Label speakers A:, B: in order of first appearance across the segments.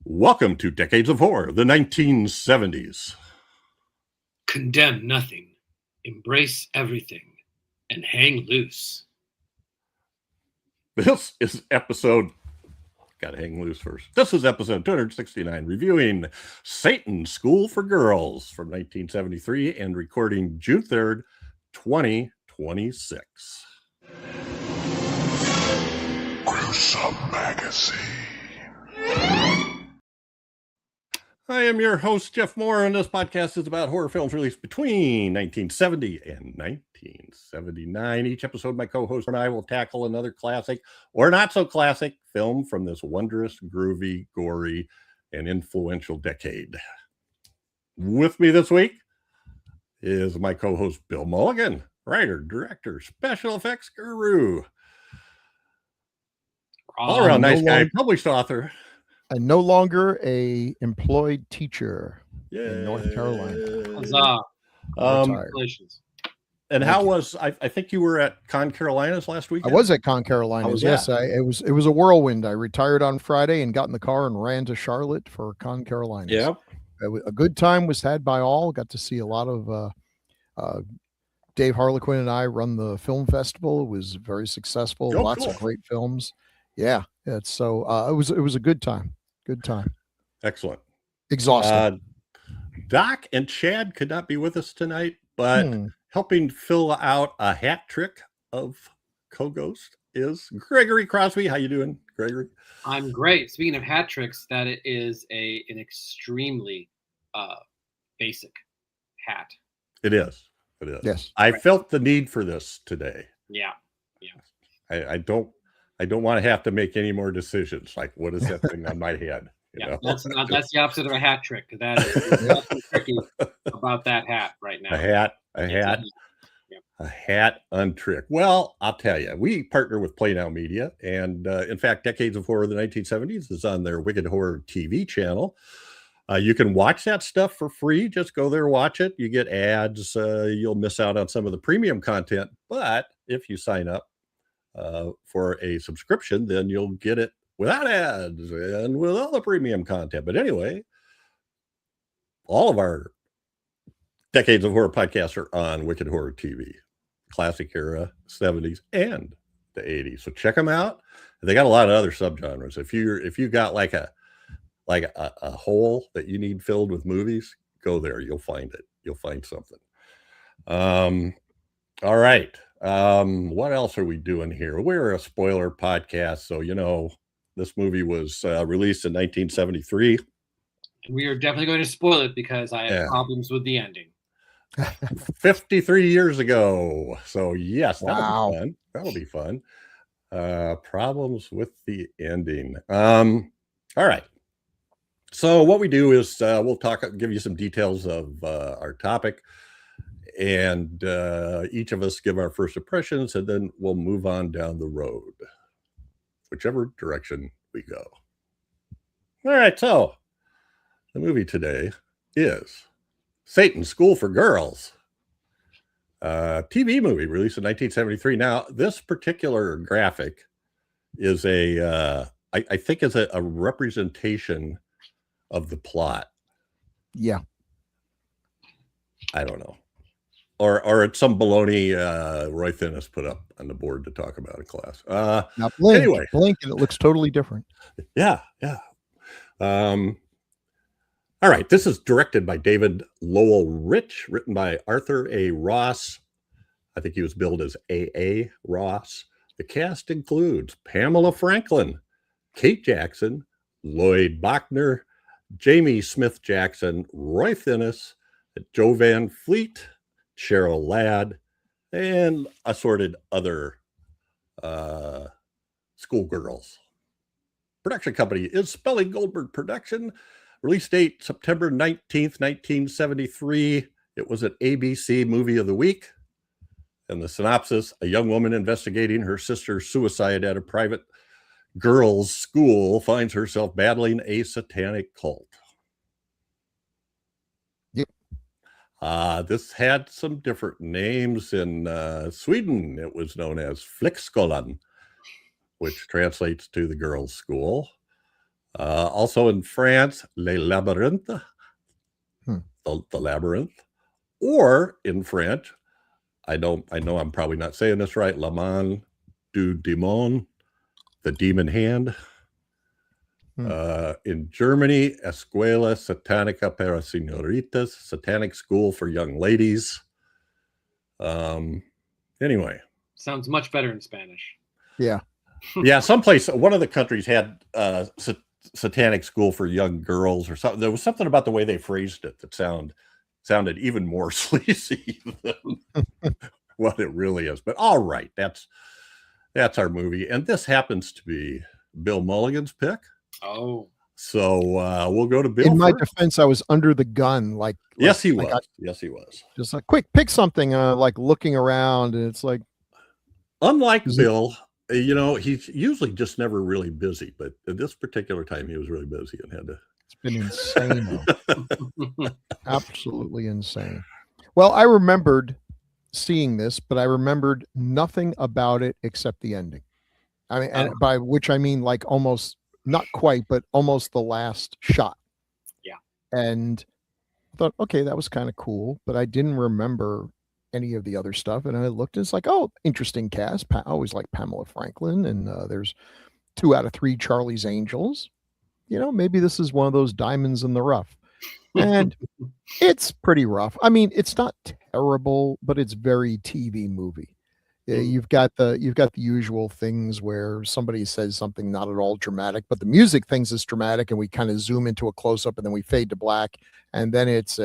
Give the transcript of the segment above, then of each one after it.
A: Welcome to Decades of Horror, the 1970s.
B: Condemn nothing, embrace everything, and hang loose.
A: This is episode... Gotta hang loose first. This is episode 269, reviewing Satan's School for Girls from 1973 and recording June 3rd, 2026.
C: Gruesome Magazine.
A: I am your host, Jeff Moore, and this podcast is about horror films released between 1970 and 1979. Each episode, my co-host and I will tackle another classic or not so classic film from this wondrous, groovy, gory, and influential decade. With me this week is my co-host, Bill Mulligan, writer, director, special effects guru, all-around nice guy, published author.
D: And no longer a employed teacher in North Carolina.
B: Huzzah.
A: Congratulations. And how was, I think you were at Con Carolinas last week?
D: I was at Con Carolinas, yes. It was a whirlwind. I retired on Friday and got in the car and ran to Charlotte for Con Carolinas.
A: Yep.
D: A good time was had by all. Got to see a lot of Dave Harlequin and I run the film festival. It was very successful. Lots of great films. Yeah. It was a good time. Good time.
A: Excellent.
D: Exhausting.
A: Doc and Chad could not be with us tonight, but helping fill out a hat trick of co-ghost is Gregory Crosby. How you doing, Gregory?
B: I'm great. Speaking of hat tricks, that it is an extremely basic hat.
A: It is. It is.
D: Yes.
A: I felt the need for this today.
B: Yeah.
A: I don't want to have to make any more decisions. Like, what is that thing on my head? You know?
B: That's the opposite of a hat trick. That is nothing tricky about that hat right now.
A: A hat untrick. Well, I'll tell you, we partner with Play Now Media, and in fact, Decades of Horror of the 1970s is on their Wicked Horror TV channel. You can watch that stuff for free. Just go there, watch it. You get ads. You'll miss out on some of the premium content, but if you sign up for a subscription, then you'll get it without ads and with all the premium content. But anyway, all of our Decades of Horror podcasts are on Wicked Horror TV, classic era, 70s and the 80s. So check them out. They got a lot of other subgenres. If you got like a hole that you need filled with movies, go there. You'll find it. You'll find something. All right. What else are we doing here? We're a spoiler podcast, so this movie was released in 1973.
B: We are definitely going to spoil it because I have problems with the ending.
A: 53 years ago. So yes, that'll be fun. Problems with the ending. All right. So what we do is we'll give you some details of our topic, and each of us give our first impressions, and then we'll move on down the road, whichever direction we go. All right, so the movie today is Satan's School for Girls, a TV movie released in 1973. Now, this particular graphic is I think is a representation of the plot.
D: Yeah.
A: I don't know. Or it's some baloney Roy Thinnes put up on the board to talk about in class.
D: Now blink and it looks totally different.
A: Yeah. All right. This is directed by David Lowell Rich, written by Arthur A. Ross. I think he was billed as A.A. Ross. The cast includes Pamela Franklin, Kate Jackson, Lloyd Bochner, Jamie Smith Jackson, Roy Thinnes, Joe Van Fleet, Cheryl Ladd, and assorted other schoolgirls. Production company is Spelling Goldberg Production. Release date September 19th, 1973. It was an ABC Movie of the Week. And the synopsis: a young woman investigating her sister's suicide at a private girls' school finds herself battling a satanic cult. This had some different names. In Sweden, it was known as Flickskolan, which translates to the girls' school. Also in France, Les Labyrinthes, the Labyrinth, or in French, I know I'm probably not saying this right, La Main du Démon, the Demon Hand. In Germany, Escuela Satanica para Señoritas, Satanic School for Young Ladies. Anyway.
B: Sounds much better in Spanish.
D: Yeah.
A: Yeah, someplace, one of the countries had Satanic School for Young Girls or something. There was something about the way they phrased it that sounded even more sleazy than what it really is. But all right, that's our movie. And this happens to be Bill Mulligan's pick.
B: Oh.
A: So we'll go to Bill.
D: In my defense, I was under the gun.
A: Yes, he was. Yes, he was.
D: Just like, quick, pick something. Like looking around, and it's like,
A: unlike Bill, he's usually just never really busy. But at this particular time, he was really busy and had to.
D: It's been insane. Absolutely insane. Well, I remembered seeing this, but I remembered nothing about it except the ending. I mean, and by which I mean like almost. Not quite, but almost the last shot.
B: Yeah.
D: And I thought, okay, that was kind of cool, but I didn't remember any of the other stuff. And I looked and it's like, oh, interesting cast. I always like Pamela Franklin. And there's 2 out of 3 Charlie's Angels. Maybe this is one of those diamonds in the rough. And it's pretty rough. I mean, it's not terrible, but it's very TV movie. You've got the usual things where somebody says something not at all dramatic, but the music thinks it's dramatic, and we kind of zoom into a close up, and then we fade to black, and then it's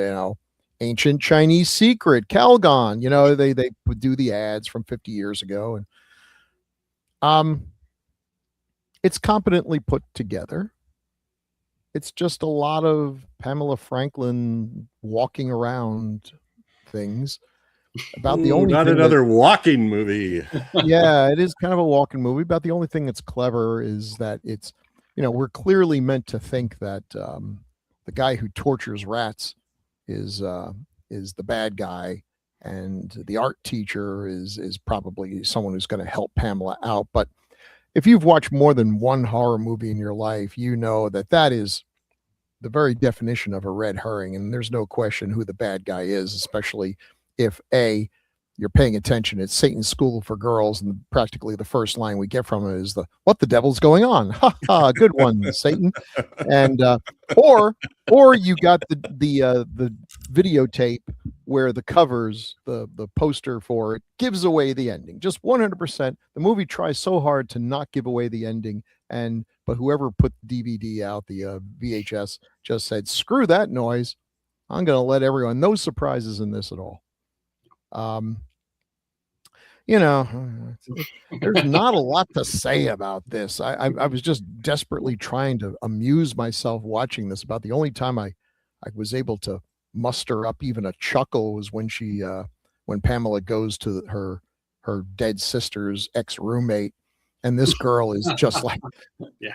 D: ancient Chinese secret, Calgon. They do the ads from 50 years ago, and it's competently put together. It's just a lot of Pamela Franklin walking around things. About the only
A: not another walking movie.
D: Yeah, it is kind of a walking movie. About the only thing that's clever is that it's, we're clearly meant to think that the guy who tortures rats is the bad guy, and the art teacher is probably someone who's going to help Pamela out. But if you've watched more than one horror movie in your life, you know that is the very definition of a red herring, and there's no question who the bad guy is, especially if you're paying attention. It's Satan's School for Girls, and practically the first line we get from it is "What the devil's going on?" Ha ha! Good one, Satan. And or you got the videotape where the covers, the poster for it gives away the ending. Just 100%. The movie tries so hard to not give away the ending, but whoever put the DVD out, the VHS, just said, "Screw that noise. I'm going to let everyone." No surprises in this at all. There's not a lot to say about this. I was just desperately trying to amuse myself watching this. About the only time I was able to muster up even a chuckle was when when Pamela goes to her dead sister's ex-roommate, and this girl is just like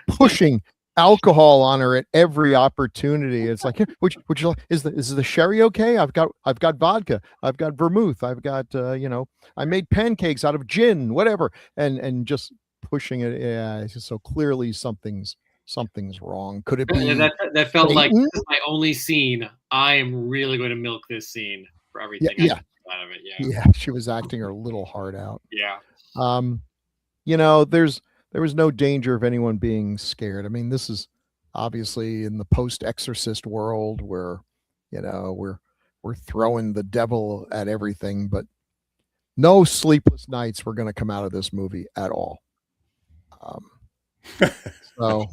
D: pushing alcohol on her at every opportunity. It's like, would you like, is the sherry okay? I've got vodka, I've got vermouth, I've got I made pancakes out of gin, whatever, and just pushing it. Yeah, it's just so clearly something's wrong. Could it be
B: that felt Satan? Like, this is my only scene. I am really going to milk this scene for everything.
D: Yeah.
B: Out of it.
D: Yeah, she was acting her little heart out.
B: Yeah.
D: There was no danger of anyone being scared. I mean, this is obviously in the post-exorcist world where, we're throwing the devil at everything, but no sleepless nights were going to come out of this movie at all. So,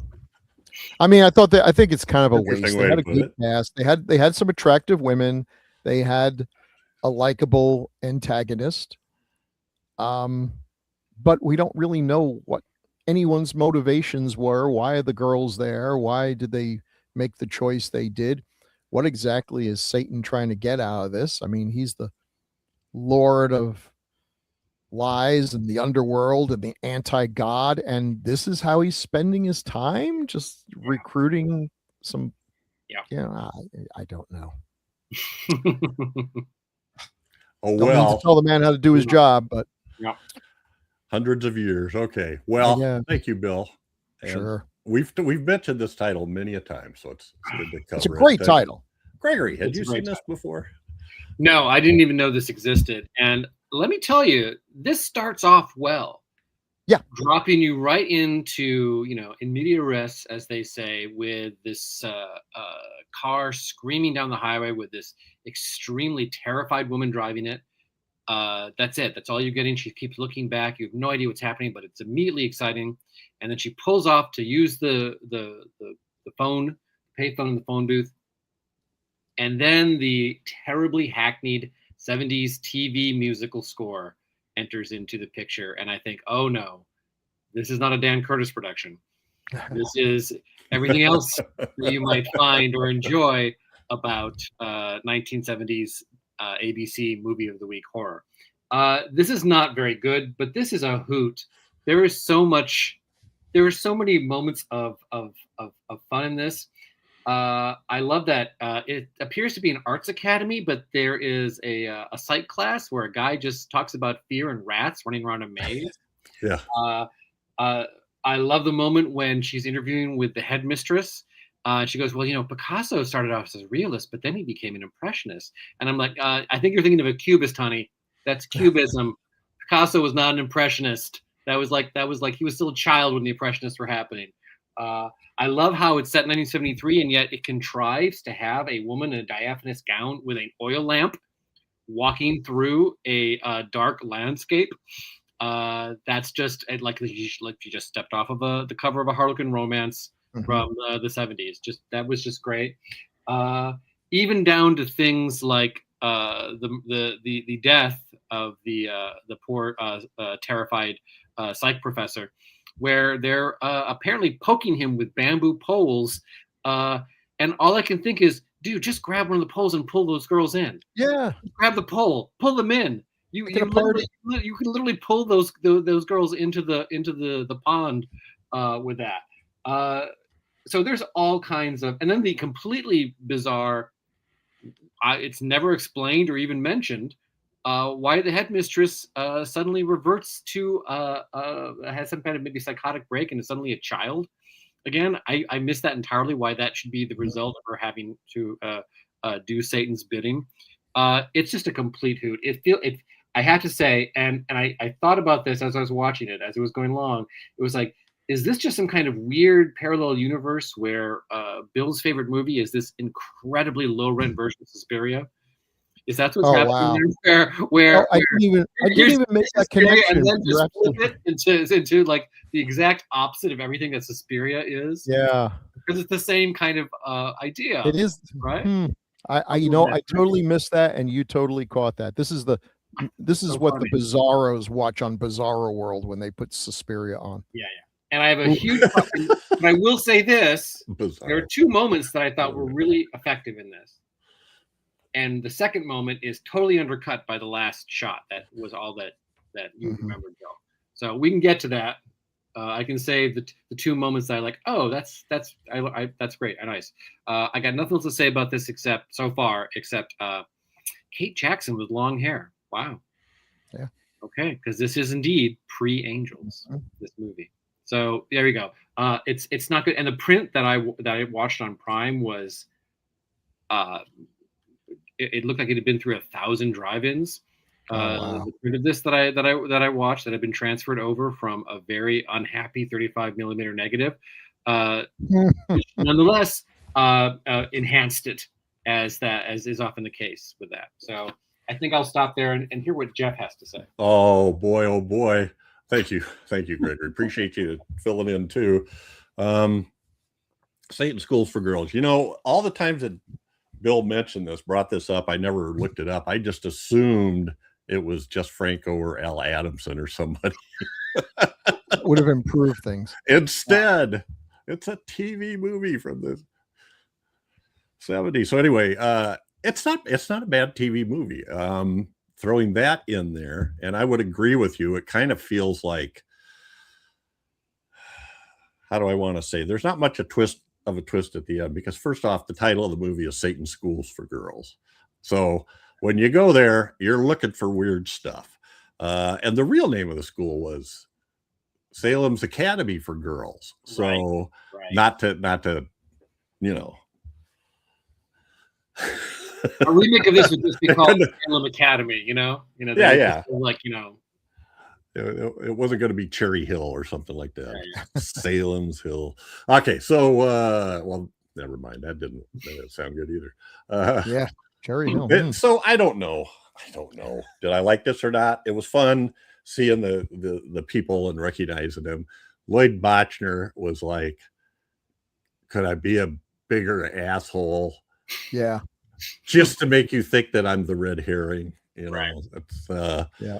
D: I mean, I think it's kind of a waste. They had a good cast. They had some attractive women. They had a likable antagonist. But we don't really know what anyone's motivations were. Why are the girls there? Why did they make the choice they did? What exactly is Satan trying to get out of this? I mean, he's the Lord of lies and the underworld and the anti-God, and this is how he's spending his time, just recruiting some. I don't know.
A: Oh,
D: don't mean to tell the man how to do his job, but
A: hundreds of years. Okay. Well, thank you, Bill. And
D: sure.
A: we've mentioned this title many a time, so it's good to cover.
D: It's a great title.
A: Gregory, had you seen this before?
B: No, I didn't even know this existed. And let me tell you, this starts off well.
D: Yeah.
B: Dropping you right into, in media res, as they say, with this car screaming down the highway with this extremely terrified woman driving it. That's it. That's all you're getting. She keeps looking back. You have no idea what's happening, but it's immediately exciting. And then she pulls off to use the phone, payphone in the phone booth. And then the terribly hackneyed 70s TV musical score enters into the picture. And I think, oh no, this is not a Dan Curtis production. This is everything else that you might find or enjoy about 1970s ABC movie of the week horror. This is not very good, but this is a hoot. There are so many moments of fun in this. I love that it appears to be an arts academy, but there is a psych class where a guy just talks about fear and rats running around a maze.
A: Yeah.
B: I love the moment when she's interviewing with the headmistress. She goes, well, Picasso started off as a realist, but then he became an impressionist. And I'm like, I think you're thinking of a cubist, honey. That's cubism. Picasso was not an impressionist. That was like he was still a child when the impressionists were happening. I love how it's set in 1973, and yet it contrives to have a woman in a diaphanous gown with an oil lamp walking through a dark landscape. That's just like she just stepped off of the cover of a Harlequin romance from the 70s. That was just great. Even down to things like the death of the poor terrified psych professor, where they're apparently poking him with bamboo poles, and all I can think is, dude, just grab one of the poles and pull those girls in.
D: Yeah,
B: grab the pole, pull them in. You can literally pull those girls into the pond with that. So there's all kinds of, and then the completely bizarre. It's never explained or even mentioned why the headmistress suddenly reverts to has some kind of maybe psychotic break and is suddenly a child again. I missed that entirely. Why that should be the result of her having to do Satan's bidding. It's just a complete hoot. I have to say, and I thought about this as I was watching it, as it was going along. It was like, is this just some kind of weird parallel universe where Bill's favorite movie is this incredibly low-rent version of Suspiria? Is that what's happening? Wow. Where
D: I didn't even make that connection.
B: And then just flip it into like the exact opposite of everything that Suspiria is.
D: Yeah.
B: Because it's the same kind of idea.
D: It is.
B: Right?
D: I totally missed that, and you totally caught that. This is what funny. The Bizarros watch on Bizarro World when they put Suspiria on.
B: Yeah. And I have a huge problem, but I will say this. Bizarre. There are two moments that I thought were really effective in this. And the second moment is totally undercut by the last shot. That was all that you remembered, Joe. So we can get to that. I can say the two moments that I like. Oh, that's great. Nice. I got nothing else to say about this except Kate Jackson with long hair. Wow.
D: Yeah.
B: Okay, because this is indeed pre-Angels. This movie. So there you go. It's not good. And the print that I watched on Prime was, it looked like it had been through 1,000 drive-ins.
D: Wow.
B: The print of this that I watched that had been transferred over from a very unhappy 35 millimeter negative, nonetheless enhanced it as is often the case with that. So I think I'll stop there and hear what Jeff has to say.
A: Oh boy. Thank you, Gregory. Appreciate you filling in too. Satan Schools for Girls. All the times that Bill brought this up, I never looked it up. I just assumed it was just Franco or Al Adamson or somebody.
D: Would have improved things.
A: Instead, it's a TV movie from the 70s. So anyway, it's not a bad TV movie. Throwing that in there, and I would agree with you. It kind of feels like, how do I want to say? There's not much of a twist at the end, because first off, the title of the movie is Satan Schools for Girls. So when you go there, you're looking for weird stuff. And the real name of the school was Salem's Academy for girls. So not to, you know.
B: A remake of this would just be called Salem Academy, you know?
A: Yeah.
B: Like, you know.
A: It wasn't going to be Cherry Hill or something like that. Salem's Hill. Okay, so well, never mind. That didn't sound good either.
D: Yeah, Cherry Hill.
A: So I don't know. Did I like this or not? It was fun seeing the people and recognizing them. Lloyd Bochner was like, could I be a bigger asshole?
D: Yeah.
A: Just to make you think that I'm the red herring, you know. It's
D: yeah.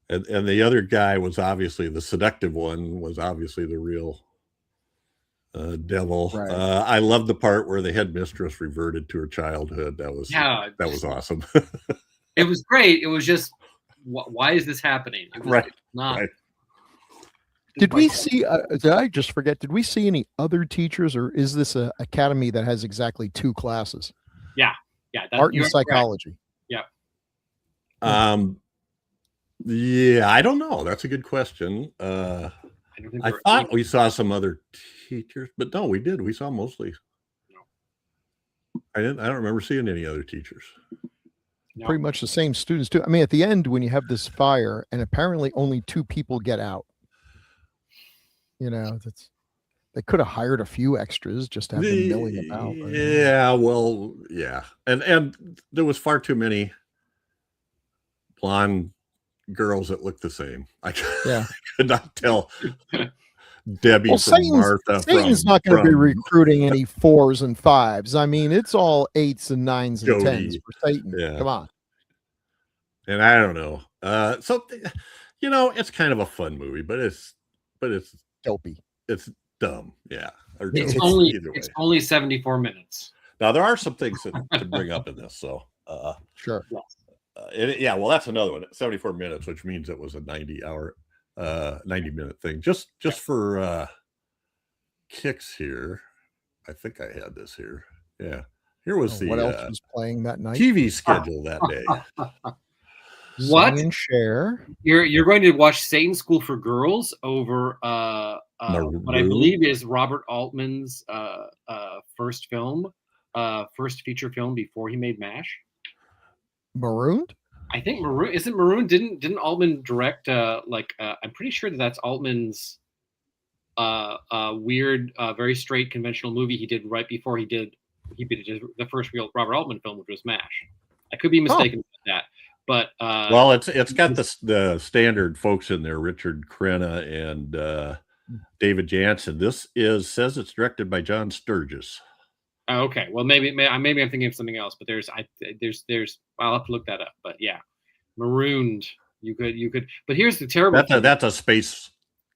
A: And the other guy was obviously the seductive one, was obviously the real devil.
D: Right.
A: I love the part where the headmistress reverted to her childhood. That was awesome.
B: It was great. It was just, why is this happening? It was not.
A: Right.
D: Did we see? Did I just forget? Did we see any other teachers, or is this an academy that has exactly 2 classes?
B: Yeah.
D: Art and psychology.
B: Correct.
D: Yeah.
A: Yeah, I don't know. That's a good question. I thought we saw some other teachers, but no, we did. We saw mostly. No. I don't remember seeing any other teachers.
B: No.
D: Pretty much the same students too. I mean, at the end, when you have this fire, and apparently only 2 people get out. You know, they could have hired a few extras just to have them milling about.
A: Yeah, well, yeah, and there was far too many blonde girls that looked the same. I could not tell Debbie from Martha.
D: Satan's not going to be recruiting any 4s and 5s. I mean, it's all 8s and 9s and
A: Jody.
D: 10s for Satan. Yeah. Come on.
A: And I don't know. So, you know, it's kind of a fun movie, but it's
D: dopey.
A: It's dumb. Yeah.
B: It's only 74 minutes.
A: Now there are some things to bring up in this. So
D: sure.
A: Well, that's another one. 74 minutes, which means it was a 90-minute thing. Just for kicks here. I think I had this here. Yeah. Here was
D: what else was playing that night?
A: TV schedule that day.
B: What?
D: And share.
B: You're going to watch Satan's School for Girls over what I believe is Robert Altman's first feature film before he made MASH.
D: Marooned?
B: I think Marooned? Didn't Altman direct I'm pretty sure that's Altman's weird, very straight conventional movie he did right before he did the first real Robert Altman film, which was MASH. I could be mistaken with that. But
A: well, it's got the standard folks in there, Richard Crenna and David Jansen. This says it's directed by John Sturgis.
B: Oh, okay. Well, maybe I'm thinking of something else, but there's I'll have to look that up. But yeah, Marooned. You could. But here's the terrible.
A: That's a space.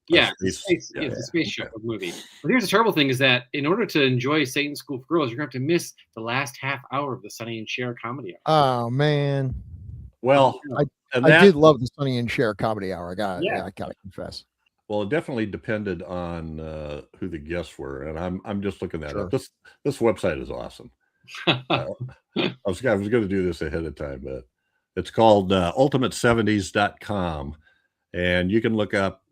B: It's a space show movie. But here's the terrible thing: is that in order to enjoy Satan's School for Girls, you're going to have to miss the last half hour of the Sonny and Cher comedy hour.
D: Oh man.
A: Well,
D: I did love the Sonny and Cher comedy hour. I gotta confess.
A: Well, it definitely depended on who the guests were, and I'm just looking that up. This website is awesome. I was going to do this ahead of time, but it's called ultimate70s.com, and you can look up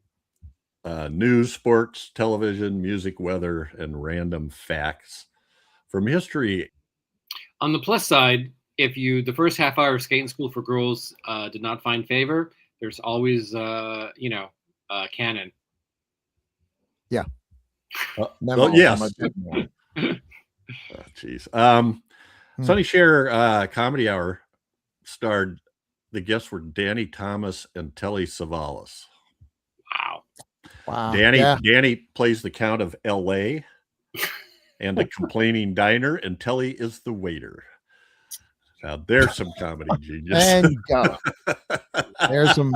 A: news, sports, television, music, weather, and random facts from history.
B: On the plus side, if the first half hour of Skating School for Girls did not find favor, there's always canon.
D: Yeah.
A: Yes. Jeez. Sonny Cher comedy hour starred. The guests were Danny Thomas and Telly Savalas.
B: Wow.
A: Danny plays the Count of L.A. and the complaining diner, and Telly is the waiter. Now there's some comedy genius.
D: And there's some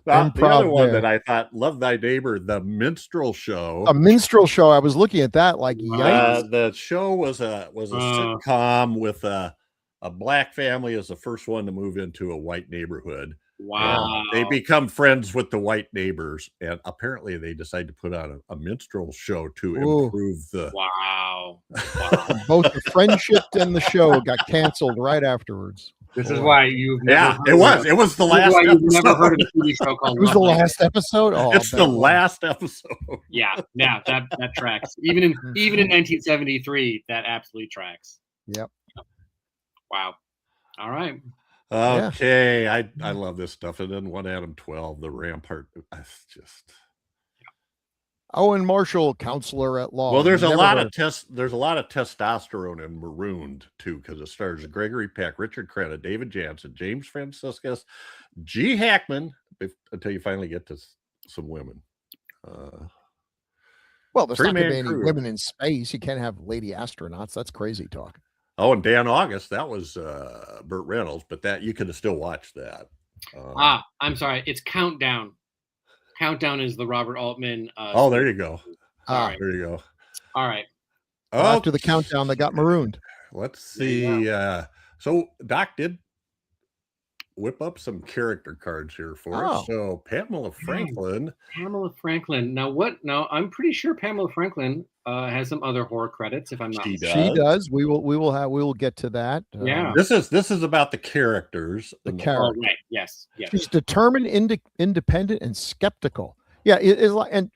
A: the other one that I thought, Love Thy Neighbor, the minstrel show.
D: A minstrel show. I was looking at that like yikes.
A: The show was a sitcom with a black family as the first one to move into a white neighborhood.
B: Wow.
A: They become friends with the white neighbors, and apparently they decide to put on a minstrel show to improve the.
B: Wow.
D: Both the friendship and the show got canceled right afterwards.
B: This is why you've never.
A: Yeah, it was. It was the last.
B: You've never heard of a TV show called.
D: It was the last episode. Oh,
A: it's the last episode.
B: Yeah, that tracks. Even in 1973, that absolutely tracks.
D: Yep.
B: Wow. All right.
A: Okay, I love this stuff. And then 1 Adam 12, the Rampart. It's just.
D: Owen Marshall, counselor at law.
A: Well, there's a lot of testosterone in Marooned too, because it stars Gregory Peck, Richard Crenna, David Jansen, James Franciscus, G. Hackman. Until you finally get to some women.
D: Well, there's not going to be any women in space. You can't have lady astronauts. That's crazy talk.
A: Oh, and Dan August. That was Burt Reynolds, but that you could have still watched that.
B: I'm sorry. It's Countdown. Countdown is the Robert Altman.
A: There you go.
B: Right.
A: There you go.
B: All right.
D: After the Countdown, they got marooned.
A: Let's see. So Doc did whip up some character cards here for us. So Pamela Franklin. Now I'm pretty sure Pamela Franklin has some other horror credits. If I'm not mistaken.
D: She does. We will get to that.
A: This is about the characters.
D: The character.
B: Right. Yes.
D: She's determined, independent, and skeptical. Yeah. It's like, and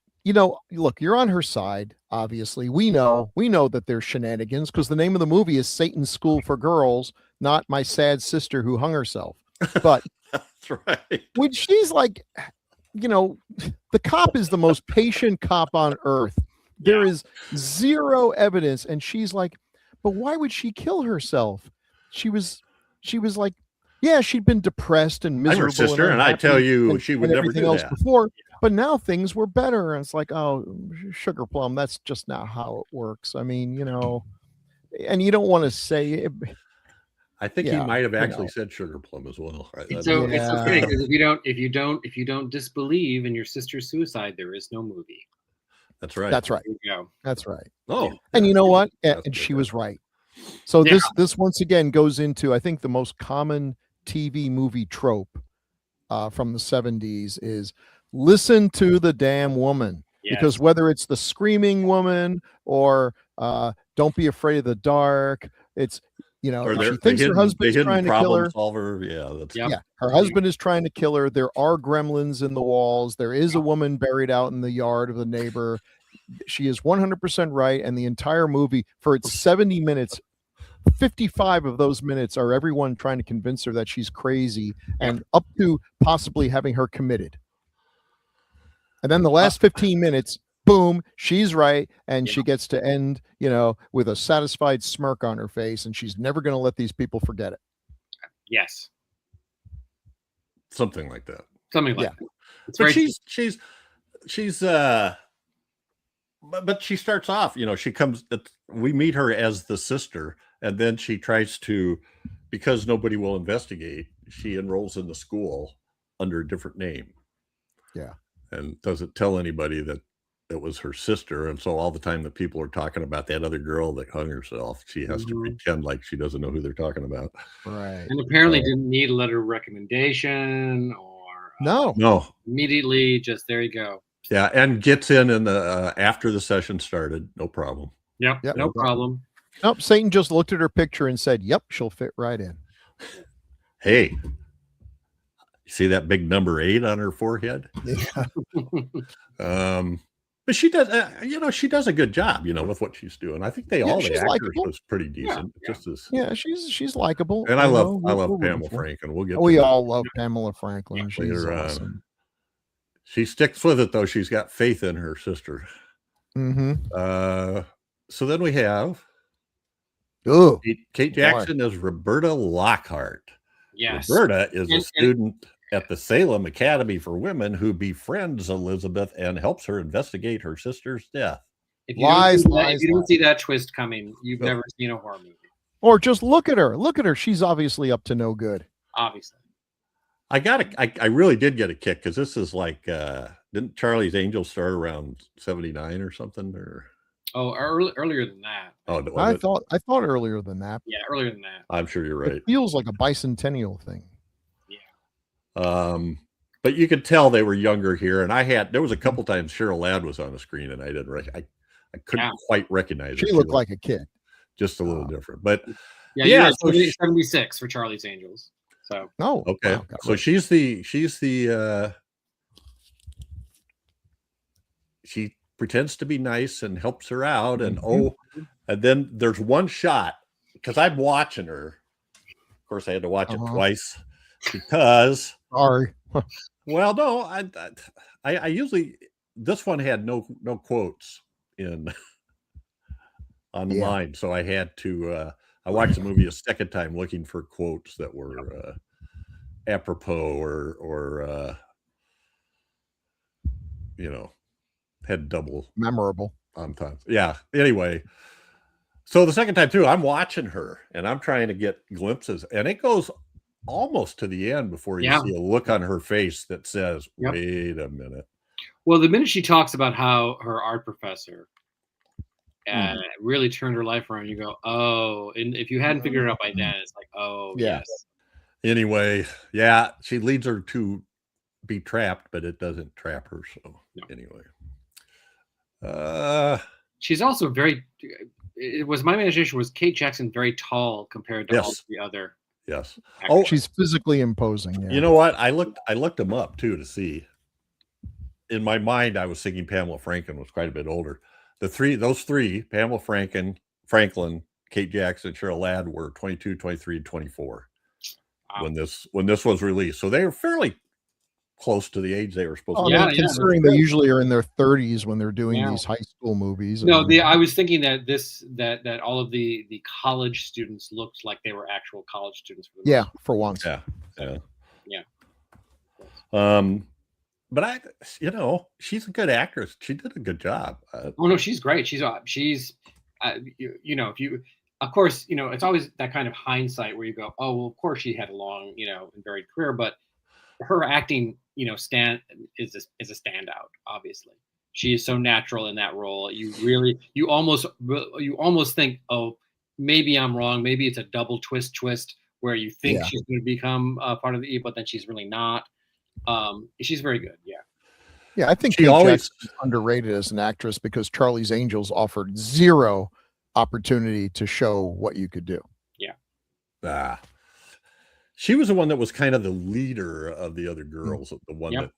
D: look, you're on her side. Obviously, we know that there's shenanigans because the name of the movie is Satan's School for Girls, not My Sad Sister Who Hung Herself. But
A: that's right.
D: When she's like, the cop is the most patient cop on earth. There is zero evidence, and she's like, but why would she kill herself? She was like, yeah, she'd been depressed and miserable.
A: I'm her sister, and I tell you, she would never do that
D: before. But now things were better, and it's like, oh, sugar plum. That's just not how it works. I mean, and you don't want to say it.
A: I think he might have actually said sugar plum as well.
B: It's okay because if you don't disbelieve in your sister's suicide, there is no movie.
A: That's right.
D: That's right.
B: There you go.
D: That's right.
A: Oh,
D: and you know what? And she was right. So this once again goes into, I think, the most common TV movie trope from the 70s is listen to the damn woman. Yes. Because whether it's the screaming woman or don't be afraid of the dark, it's she thinks her husband's trying to kill her.
A: Solver.
D: Her husband is trying to kill her. There are gremlins in the walls. There is a woman buried out in the yard of the neighbor. She is 100% right. And the entire movie, for its 70 minutes, 55 of those minutes are everyone trying to convince her that she's crazy, and up to possibly having her committed. And then the last 15 minutes, boom, she's right, and she gets to end, with a satisfied smirk on her face, and she's never going to let these people forget it.
B: Yes.
A: Something like that.
B: That.
A: But she starts off, we meet her as the sister, and then she tries to, because nobody will investigate, she enrolls in the school under a different name.
D: Yeah.
A: And doesn't tell anybody that it was her sister. And so all the time that people are talking about that other girl that hung herself, she has to pretend like she doesn't know who they're talking about.
D: Right.
B: And apparently didn't need a letter of recommendation or
A: no.
B: Immediately, just there you go.
A: Yeah, and gets in the after the session started, no problem.
B: Yep. No problem.
D: Nope. Satan just looked at her picture and said, "Yep, she'll fit right in."
A: Hey, you see that big number 8 on her forehead?
D: Yeah.
A: But she does, she does a good job, with what she's doing. I think the actors was pretty decent.
D: She's likable.
A: And I love Pamela Franklin. We'll get.
D: We all love Pamela Franklin. She's awesome.
A: She sticks with it though. She's got faith in her sister.
D: Mm-hmm.
A: So then we have Kate Jackson as Roberta Lockhart.
B: Yes.
A: Roberta is a student at the Salem Academy for Women who befriends Elizabeth and helps her investigate her sister's death.
B: If you don't see that twist coming, you've never seen a horror movie.
D: Or just look at her. Look at her. She's obviously up to no good.
B: Obviously.
A: I really did get a kick because this is like, didn't Charlie's Angels start around 79 or something?
B: Earlier than that.
A: Oh, no,
D: I thought earlier than that.
B: Yeah, earlier than that.
A: I'm sure you're right.
D: It feels like a bicentennial thing.
A: Yeah. But you could tell they were younger here, and there was a couple times Cheryl Ladd was on the screen, and I couldn't quite recognize her.
D: She looked like a kid,
A: just a little different. But
B: Yeah,
A: So
B: 76 for Charlie's Angels. So
A: okay,
D: wow,
A: so she's the she pretends to be nice and helps her out, and and then there's one shot because I'm watching her. Of course, I had to watch it twice because
D: sorry.
A: Well, no, I usually this one had no quotes in online, so I had to I watched the movie a second time looking for quotes that were apropos or had double
D: memorable
A: on time. Yeah. Anyway, so the second time too, I'm watching her and I'm trying to get glimpses, and it goes almost to the end before you see a look on her face that says, wait a minute.
B: Well, the minute she talks about how her art professor really turned her life around, you go, oh, and if you hadn't figured it out by then, it's like, oh, yes.
A: Anyway, yeah, she leads her to be trapped, but it doesn't trap her. So anyway,
B: she's also very, it was my imagination was Kate Jackson very tall compared to all the other.
A: Yes.
B: Actors.
D: She's physically imposing. Yeah.
A: You know what? I looked them up too to see. In my mind, I was thinking Pamela Franklin was quite a bit older. Those three, Pamela Franklin, Kate Jackson, Cheryl Ladd, were 22, 23, and 24 when this was released. So they were fairly close to the age they were supposed to be.
D: Considering they usually are in their 30s when they're doing these high school movies.
B: No, I was thinking that that all of the college students looked like they were actual college students.
D: For once.
B: Yeah.
A: But she's a good actress. She did a good job.
B: Oh no, she's great. She's if you, of course, it's always that kind of hindsight where you go, oh well, of course she had a long, and varied career, but her acting, is a standout. Obviously, she is so natural in that role. You almost think, oh, maybe I'm wrong. Maybe it's a double twist where you think she's going to become part of the evil, but then she's really not. She's very good.
D: I think Kate Jackson's underrated as an actress because Charlie's Angels offered zero opportunity to show what you could do.
A: She was the one that was kind of the leader of the other girls, the one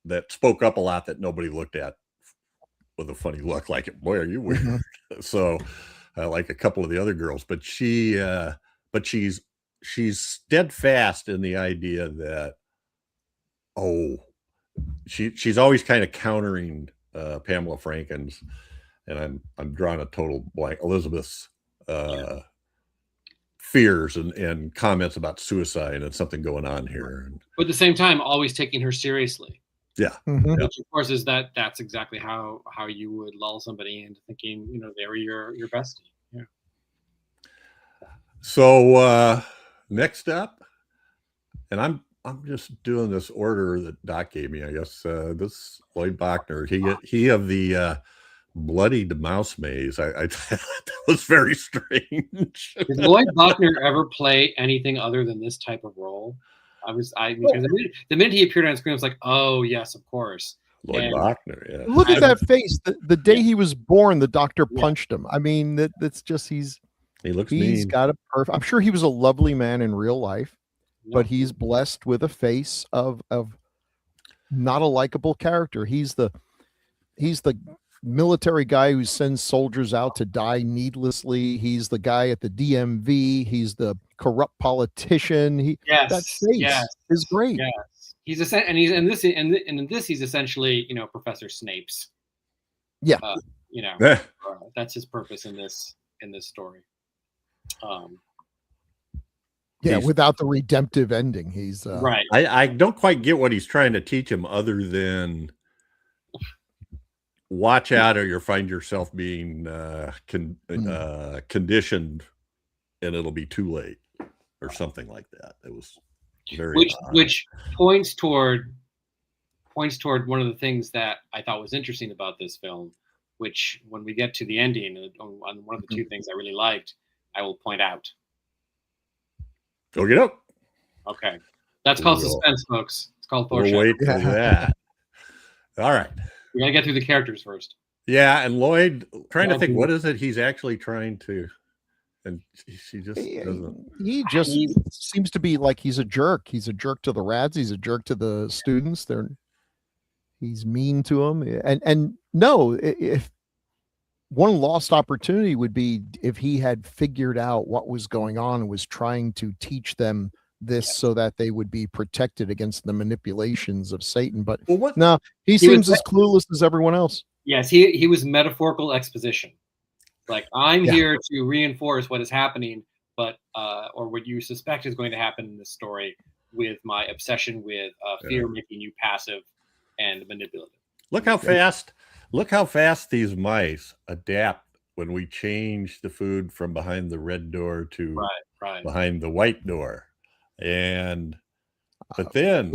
A: that spoke up a lot that nobody looked at with a funny look, like, boy, are you weird? So like a couple of the other girls, but she's steadfast in the idea that she's always kind of countering Pamela Franklin's, and I'm drawing a total blank, Elizabeth's fears and comments about suicide and something going on here.
B: But at the same time, always taking her seriously.
A: Yeah.
B: Which of course is that's exactly how you would lull somebody into thinking, they were your bestie. Yeah.
A: So next up, and I'm just doing this order that Doc gave me, I guess. This Lloyd Bochner, he of the bloodied mouse maze. I that was very strange.
B: Did Lloyd Bochner ever play anything other than this type of role? Because the minute he appeared on screen, I was like, oh yes, of course.
A: Lloyd Bochner, yeah.
D: Look at that face. The day he was born, the doctor punched him. I mean, that's just he looks mean. Got a perfect. I'm sure he was a lovely man in real life, but he's blessed with a face of not a likable character. He's the military guy who sends soldiers out to die needlessly. He's the guy at the DMV. He's the corrupt politician. That face is great.
B: Yes, he's in this he's essentially Professor Snape's.
D: Yeah,
B: that's his purpose in this story.
D: Without the redemptive ending, he's
B: right.
A: I don't quite get what he's trying to teach him, other than watch out or you'll find yourself being conditioned and it'll be too late, or something like that. It was very
B: which points toward one of the things that I thought was interesting about this film, which when we get to the ending, on one of the two things I really liked, I will point out.
A: Go get up.
B: Okay. That's called suspense, folks. It's called foreshadowing.
A: We'll wait for that. All right.
B: We got to get through the characters first.
A: Yeah, and Lloyd, trying to think, what is it he's actually trying to... and she just doesn't.
D: He just seems to be like he's a jerk. He's a jerk to the rats. He's a jerk to the students. He's mean to them. And no, if one lost opportunity would be if he had figured out what was going on and was trying to teach them this so that they would be protected against the manipulations of Satan. But no, he seems as clueless as everyone else.
B: Yes, he was metaphorical exposition. Like, I'm here to reinforce what is happening, but or what you suspect is going to happen in this story with my obsession with fear making you passive and manipulative.
A: Look how fast these mice adapt when we change the food from behind the red door to behind the white door. But then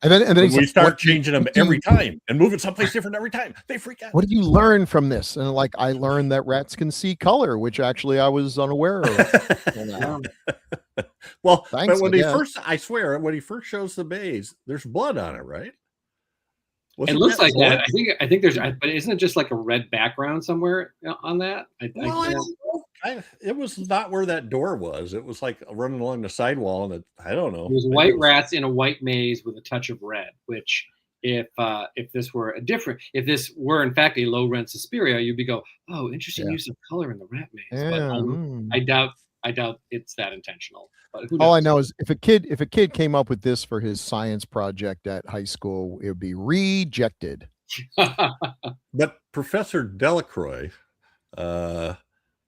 A: and then we start changing them every time and moving someplace different every time. They freak out.
D: What did you learn from this? And like, I learned that rats can see color, which actually I was unaware of.
A: Well, thanks, but when I swear, when he first shows the maze, there's blood on it, right?
B: It looks like that. I think there's, but isn't it just like a red background somewhere on that?
A: It was not where that door was. It was like running along the sidewall, and I don't know.
B: It was white rats in a white maze with a touch of red. Which, if this were in fact a low rent Suspiria, you'd go, oh, interesting use of color in the rat maze.
D: Yeah.
B: But I doubt it's that intentional. But who knows?
D: All I know is if a kid came up with this for his science project at high school, it would be rejected.
A: But Professor Delacroix,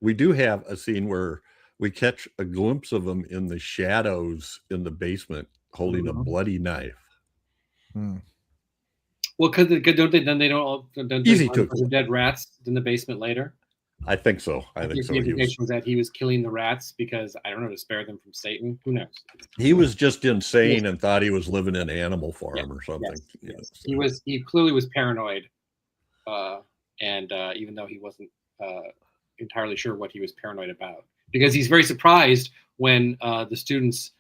A: we do have a scene where we catch a glimpse of him in the shadows in the basement holding a bloody knife.
B: Well, because don't
A: easy to
B: dead rats in the basement later.
A: I think so. I think so.
B: The implication was that he was killing the rats because, I don't know, to spare them from Satan. Who knows?
A: He was just insane and thought he was living in Animal Farm or something.
B: Yes. He clearly was paranoid, and even though he wasn't entirely sure what he was paranoid about, because he's very surprised when the students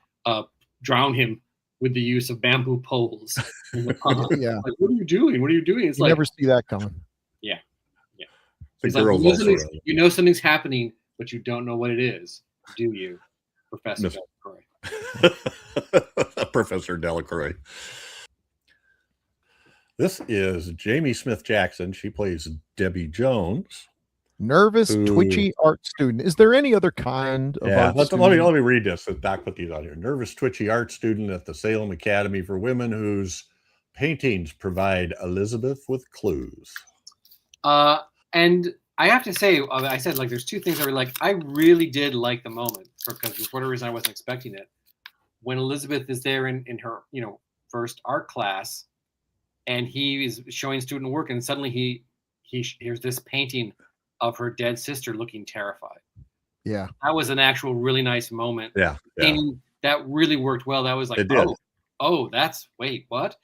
B: drown him with the use of bamboo poles in the pond. Like, what are you doing? What are you doing? It's
D: you never see that coming.
B: Yeah.
A: The
B: girls you know something's happening, but you don't know what it is, do you, Professor Delacroix?
A: Professor Delacroix. This is Jamie Smith Jackson. She plays Debbie Jones.
D: Nervous, twitchy art student. Is there any other kind of art student?
A: Let me read this. Doc put these on here. Nervous, twitchy art student at the Salem Academy for Women whose paintings provide Elizabeth with clues.
B: And I have to say, I said, like, there's two things I really did like the moment, because for whatever reason I wasn't expecting it. When Elizabeth is there in her, first art class, and he is showing student work, and suddenly he hears this painting of her dead sister looking terrified.
D: Yeah.
B: That was an actual really nice moment.
A: Yeah.
B: Painting that really worked well. That was like, wait, what?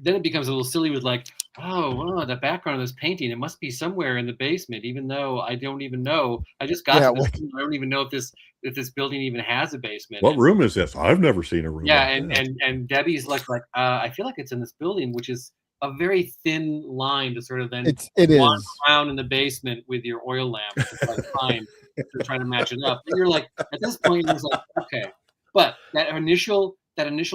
B: Then it becomes a little silly with like, the background of this painting, it must be somewhere in the basement, even though I don't even know. I just got to this. I don't even know if this building even has a basement.
A: What room is this? I've never seen a room.
B: Yeah, and Debbie's like I feel like it's in this building, which is a very thin line to sort of then wander around in the basement with your oil lamp to try to match it up. And you're like, at this point, it's like, okay. But that initial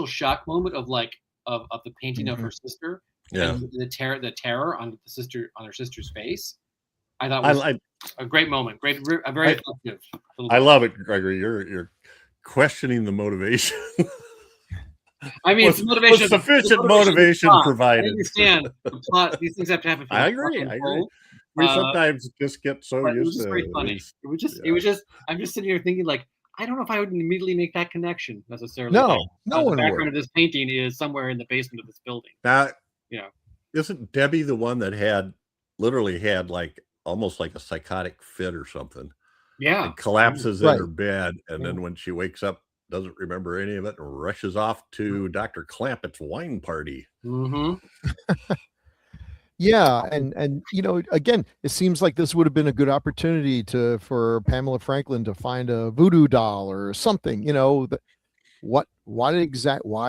B: shock moment of the painting of her sister, and the terror on her sister's face, I thought was a great moment. Very effective.
A: I love it, Gregory. You're questioning the motivation.
B: I mean, it's motivation.
A: Sufficient motivation provided.
B: I understand the plot. These things have to have.
A: I agree. We sometimes just get so used to. It was
B: very funny. It was just. I'm just sitting here thinking, like, I don't know if I would immediately make that connection necessarily.
D: No one would.
B: The background of this painting is somewhere in the basement of this building.
A: Now, isn't Debbie the one that literally had like almost like a psychotic fit or something?
B: Yeah.
A: And collapses in her bed, and then when she wakes up, doesn't remember any of it, and rushes off to Dr. Clampett's wine party.
B: Mm-hmm.
D: Yeah, and again, it seems like this would have been a good opportunity for Pamela Franklin to find a voodoo doll or something. Why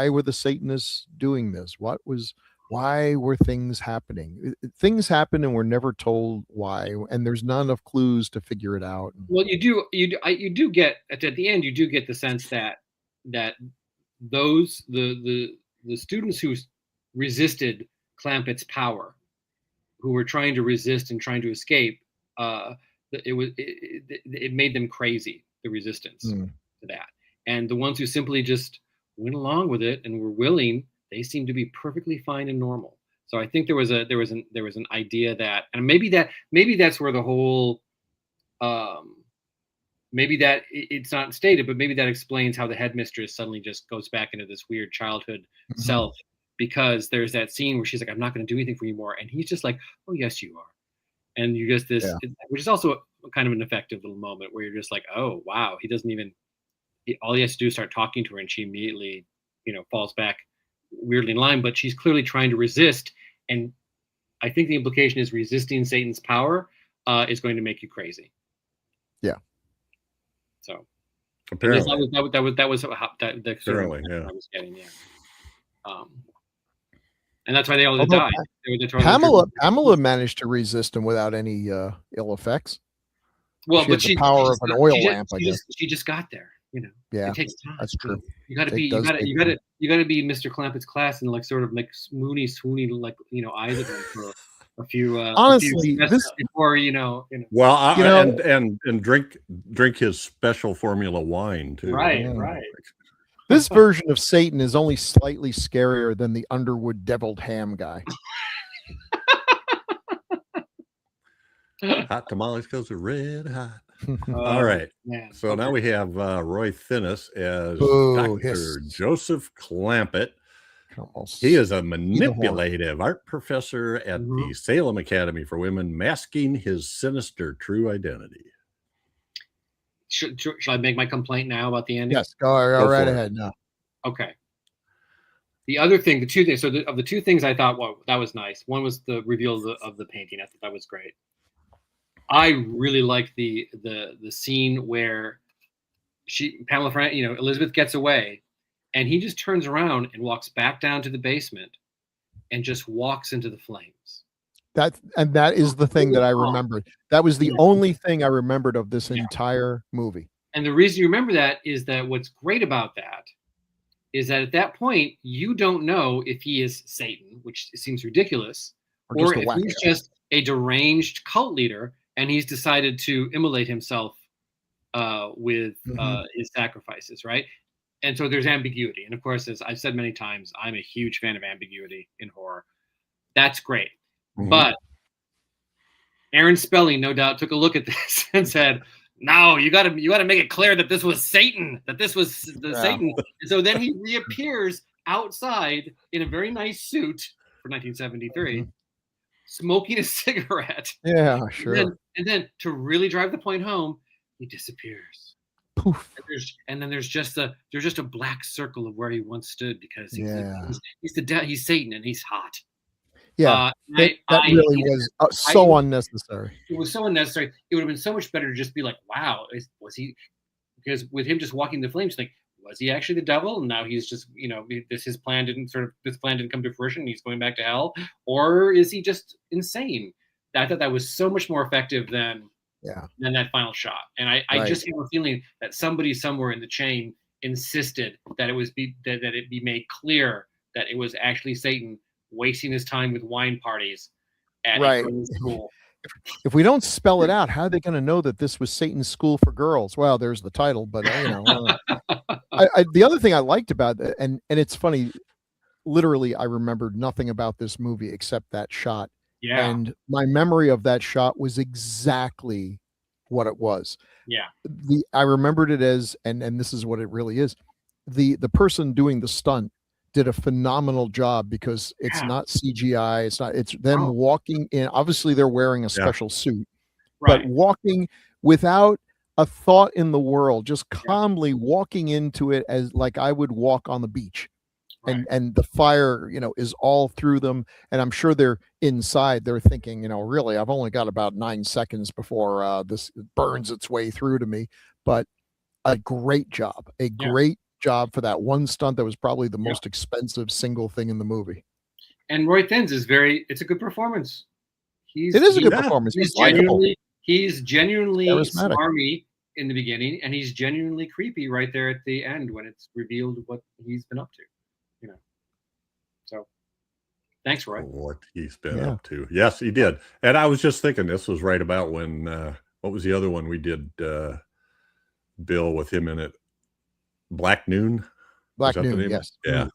D: were the Satanists doing this? What was why were things happening? Things happen and we're never told why, and there's not enough clues to figure it out.
B: Well, you do get at the end. You do get the sense that those the students who resisted Clampett's power, who were trying to resist and trying to escape, it made them crazy. The resistance to that, and the ones who simply just went along with it and were willing, they seemed to be perfectly fine and normal. So I think there was an idea that, and maybe that's where the whole maybe that it's not stated, but maybe that explains how the headmistress suddenly just goes back into this weird childhood self, because there's that scene where she's like, I'm not going to do anything for you more. And he's just like, oh, yes, you are. And you just which is also kind of an effective little moment where you're just like, oh, wow, he doesn't even, all he has to do is start talking to her and she immediately, falls back weirdly in line, but she's clearly trying to resist. And I think the implication is resisting Satan's power is going to make you crazy.
D: Yeah.
B: So
A: apparently
B: that was the
A: apparently, yeah.
B: I was getting, and that's why they all died.
D: Pamela managed to resist him without any ill effects.
B: Well, but
D: she had the power of an oil lamp. I guess
B: she just got there.
D: Yeah,
B: it takes time.
D: That's true.
B: You got to be Mr. Clampett's class and like sort of like swoony like eyes at him for a few
D: honestly
B: this before
A: well and drink his special formula wine too.
B: Right.
D: This version of Satan is only slightly scarier than the Underwood deviled ham guy.
A: Hot tamales because they're red hot. All right. Man. So now we have Roy Thinnes as Dr. Joseph Clampett. He is a manipulative art professor at the Salem Academy for Women, masking his sinister true identity.
B: Should I make my complaint now about the ending?
D: Yes, go right ahead. No.
B: Okay. The other thing, the two things. So of the two things I thought, well, that was nice. One was the reveal of the painting. I thought that was great. I really liked the scene where Pamela Franklin, Elizabeth gets away, and he just turns around and walks back down to the basement, and just walks into the flames.
D: That is the thing that I remembered. That was the only thing I remembered of this entire movie.
B: And the reason you remember that is that what's great about that is that at that point you don't know if he is Satan, which seems ridiculous, or if he's just a deranged cult leader and he's decided to immolate himself with his sacrifices, right? And so there's ambiguity. And of course, as I've said many times, I'm a huge fan of ambiguity in horror. That's great. But Aaron Spelling, no doubt, took a look at this and said, no, you got to make it clear that this was Satan, that this was Satan. And so then he reappears outside in a very nice suit for 1973, smoking a cigarette.
D: Yeah, sure.
B: And then to really drive the point home, he disappears.
D: Poof.
B: And then there's just a black circle of where he once stood, because he's Satan and he's hot.
D: Yeah, that really was so unnecessary.
B: It was so unnecessary. It would have been so much better to just be like, wow, was he? Because with him just walking the flames, like, was he actually the devil? And now he's just, this plan didn't come to fruition. And he's going back to hell, or is he just insane? I thought that was so much more effective than that final shot. And I just have a feeling that somebody somewhere in the chain insisted that it be made clear that it was actually Satan wasting his time with wine parties at school.
D: If we don't spell it out, how are they going to know that this was Satan's School for Girls? Well, there's the title, but the other thing I liked about it, and it's funny, literally, I remembered nothing about this movie except that shot.
B: Yeah.
D: And my memory of that shot was exactly what it was.
B: Yeah.
D: I remembered it as, and this is what it really is. The person doing the stunt did a phenomenal job, because it's not CGI. It's them walking in. Obviously they're wearing a special suit, but walking without a thought in the world, just calmly walking into it as like I would walk on the beach. And the fire, is all through them. And I'm sure they're inside. They're thinking, really, I've only got about 9 seconds before this burns its way through to me. But a great job, great job for that one stunt that was probably the most expensive single thing in the movie.
B: And Roy Thinnes is it's a good performance.
D: It is a good performance. He's likable.
B: He's genuinely
D: Charismatic.
B: smarmy in the beginning, and he's genuinely creepy right there at the end when it's revealed what he's been up to. You know. So thanks, Roy.
A: What he's been up to. Yes, he did. And I was just thinking this was right about when what was the other one we did Bill with him in it? Black Noon?
D: Black Noon, yes.
A: Yeah.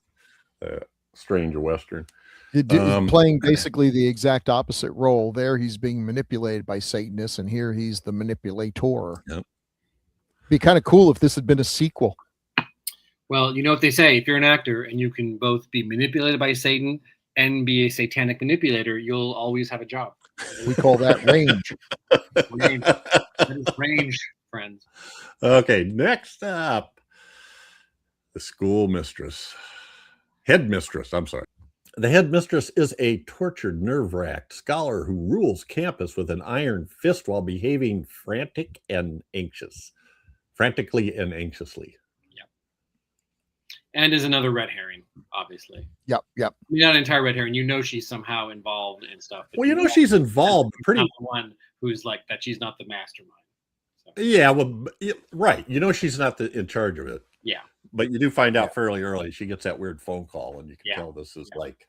A: Stranger Western.
D: Playing basically the exact opposite role. There he's being manipulated by Satanists, and here he's the manipulator.
A: Yep.
D: Be kind of cool if this had been a sequel.
B: Well, you know what they say, if you're an actor and you can both be manipulated by Satan and be a satanic manipulator, you'll always have a job.
D: We call that range.
B: Range. That is range, friends.
A: Okay, next up, the schoolmistress. Headmistress, I'm sorry. The headmistress is a tortured, nerve-wracked scholar who rules campus with an iron fist while behaving frantically and anxiously.
B: Yep. And is another red herring, obviously.
D: Yep.
B: I mean, not an entire red herring. You know she's somehow involved in stuff.
A: Well, you know she's involved.
B: Pretty one who's like that. She's not the mastermind. So.
A: Yeah, well, right. You know she's not in charge of it.
B: Yeah.
A: But you do find out fairly early. She gets that weird phone call, and you can tell this is like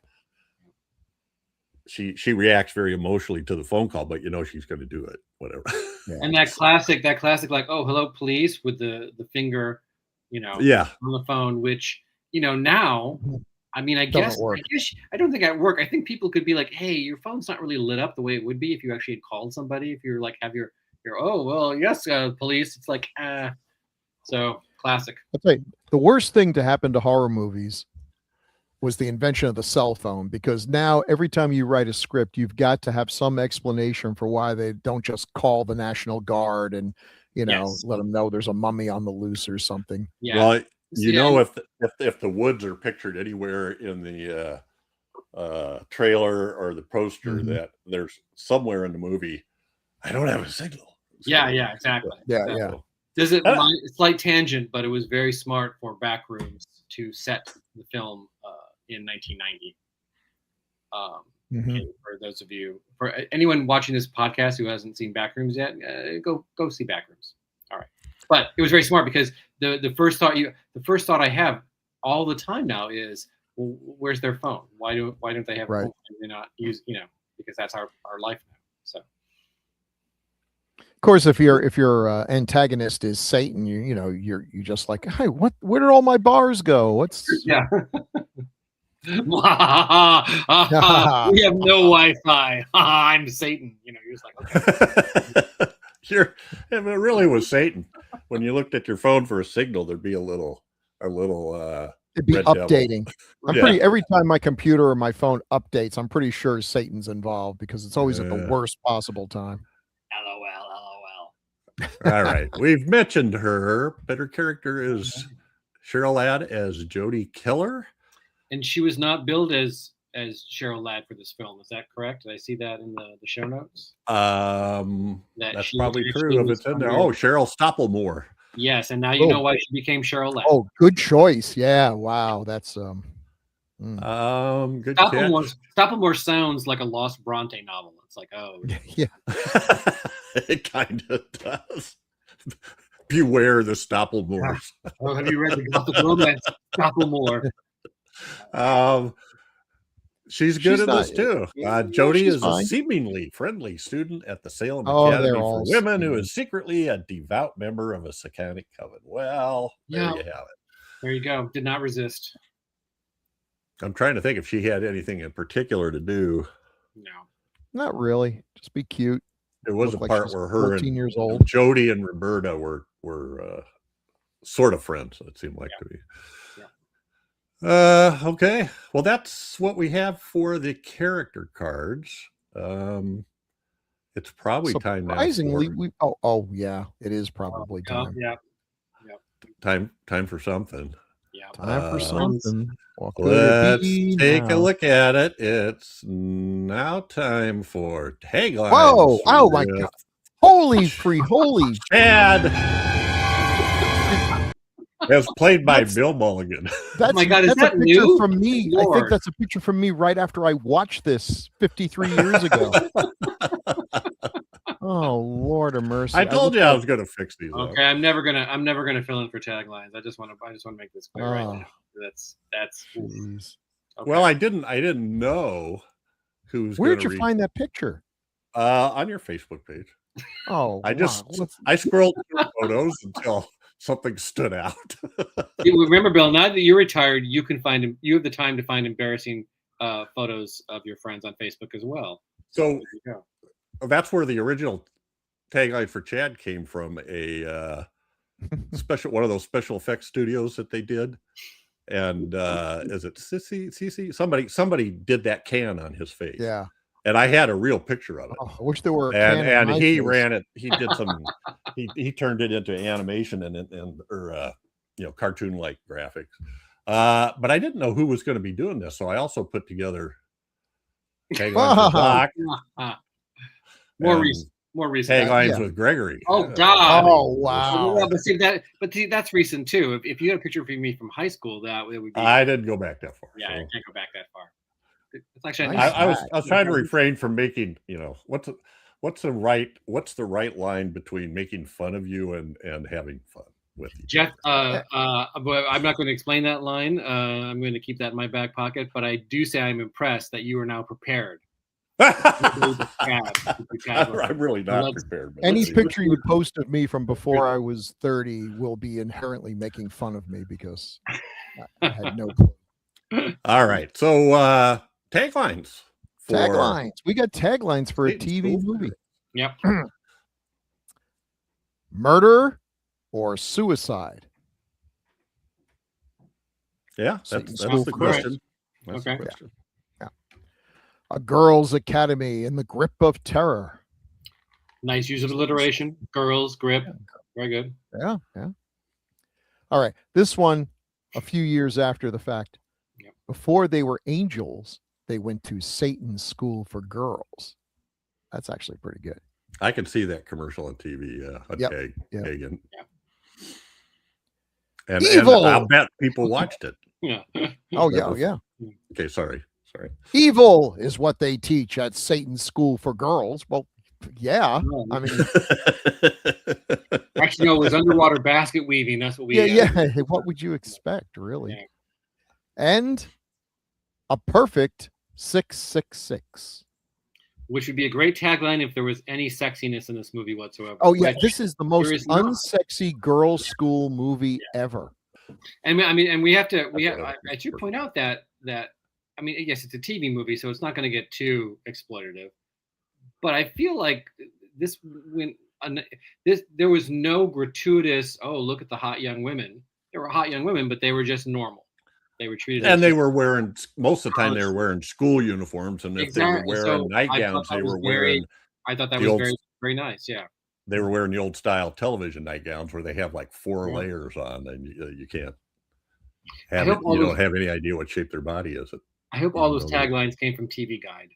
A: she reacts very emotionally to the phone call, but you know she's going to do it, whatever.
B: Yeah. And that classic, like, oh, hello, police, with the finger, you know, on the phone, which, you know, now, I mean, I guess I don't think at work. I think people could be like, hey, your phone's not really lit up the way it would be if you actually had called somebody. If you're like have your oh well, yes, police. It's like so classic.
D: I'll tell you, the worst thing to happen to horror movies was the invention of the cell phone, because now every time you write a script, you've got to have some explanation for why they don't just call the National Guard and, you know, let them know there's a mummy on the loose or something.
A: Yeah. Well, you know, if the woods are pictured anywhere in the trailer or the poster, that there's somewhere in the movie, I don't have a signal.
B: So, yeah, exactly.
D: Yeah.
B: Does it? Slight tangent, but it was very smart for Backrooms to set the film in 1990. For those of you, for anyone watching this podcast who hasn't seen Backrooms yet, go see Backrooms. All right, but it was very smart because the first thought I have all the time now is, well, where's their phone? Why don't they have a phone? They're not use, you know, because that's our life now. So.
D: Of course, if your antagonist is Satan, you're just like, hey, where did all my bars go? What's
B: we have no Wi-Fi. I'm Satan. You know, you're just like, okay.
A: If it really was Satan, when you looked at your phone for a signal, there'd be a little
D: it'd be updating. Every time my computer or my phone updates, I'm pretty sure Satan's involved because it's always at the worst possible time.
B: LOL.
A: All right. We've mentioned her, but her character is Cheryl Ladd as Jody Killer.
B: And she was not billed as Cheryl Ladd for this film. Is that correct? Did I see that in the show notes?
A: That's probably true if it's in there. Oh, Cheryl Stoppelmoor.
B: Yes, and now you know why she became Cheryl Ladd.
D: Oh, good choice. Yeah, wow. That's
A: good
B: Stoppelmoor sounds like a Lost Bronte novel. It's like, oh
D: yeah.
A: It kind of does. Beware the Stoppelmoors.
B: Oh, have you read the Gothic romance Stoppelmoor?
A: She's good at this too. Jody is a seemingly friendly student at the Salem Academy for Women who is secretly a devout member of a Satanic coven. Well, there you have it.
B: There you go. Did not resist.
A: I'm trying to think if she had anything in particular to do.
B: No,
D: not really. Just be cute.
A: There was a part where her and Jody and Roberta were sort of friends. It seemed like to me. Okay. Well, that's what we have for the character cards. It's probably time now.
D: Surprisingly, yeah, it is probably time.
B: Yeah.
A: Time for something.
B: Yeah.
D: Time for something.
A: Let's take a look at it. It's now time for taglines.
D: Whoa! Oh my God! Holy!
A: Chad. As played by Bill Mulligan.
B: Oh my God, is
D: that's
B: that
D: a picture
B: new?
D: from me. I think
B: Lord.
D: that's a picture from me right after I watched this 53 years ago. Oh, Lord of mercy!
A: I told you I was going to fix these.
B: Okay, I'm never gonna fill in for taglines. I just want to make this clear right now. That's.
D: Jeez.
A: Okay. Well, I didn't know who's.
D: Where'd you find that picture?
A: On your Facebook page.
D: Oh,
A: I scrolled through photos until something stood out.
B: Remember, Bill, now that you're retired, you have the time to find embarrassing photos of your friends on Facebook as well.
A: So that's where the original tagline for Chad came from, a one of those special effects studios that they did. And is it Cece? Somebody did that can on his face.
D: Yeah.
A: And I had a real picture of it.
D: Oh, I wish there were.
A: And he ran it. He did some. he turned it into animation or cartoon like graphics. But I didn't know who was going to be doing this, so I also put together taglines
B: more recent
A: taglines with Gregory.
B: Oh God!
D: Oh wow!
B: Well, but see, that's recent too. If you had a picture of me from high school, that would be.
A: I didn't go back that far.
B: Yeah, I can't go back that far. It's actually.
A: I was trying to refrain from making. What's the right line between making fun of you and having fun with you,
B: Jeff? But I'm not going to explain that line. I'm going to keep that in my back pocket. But I do say I'm impressed that you are now prepared.
A: I'm really not prepared.
D: Any picture you post of me from before I was 30 will be inherently making fun of me because I had no clue.
A: All right. So taglines.
D: We got taglines for a TV movie.
B: Yep.
D: Murder or suicide?
A: Yeah, that's the question. That's the question.
D: A Girls' Academy in the Grip of Terror.
B: Nice use of alliteration. Girls, grip. Very good.
D: Yeah. All right. This one, a few years after the fact.
B: Yep.
D: Before they were angels, they went to Satan's School for Girls. That's actually pretty good.
A: I can see that commercial on TV. Hagen. And I'll bet people watched it.
B: Yeah.
D: Yeah.
A: Okay, sorry.
D: Evil is what they teach at Satan's School for Girls. Well, yeah. I mean,
B: actually, no, it was underwater basket weaving. That's what we.
D: Yeah. What would you expect, really?
B: Yeah.
D: And a perfect 666.
B: Which would be a great tagline if there was any sexiness in this movie whatsoever.
D: Oh yeah, this is the most unsexy girls' school movie ever.
B: And we have to. I should point out that. I mean, yes, it's a TV movie, so it's not going to get too exploitative. But I feel like there was no gratuitous. Oh, look at the hot young women. There were hot young women, but they were just normal. They were treated.
A: And they were wearing most of the time. They were wearing school uniforms, and if they were wearing nightgowns, they were wearing.
B: I thought that was very, very nice. Yeah.
A: They were wearing the old style television nightgowns where they have like 4 layers on, and you can't have it. You don't have any idea what shape their body is.
B: I hope all those taglines came from TV Guide.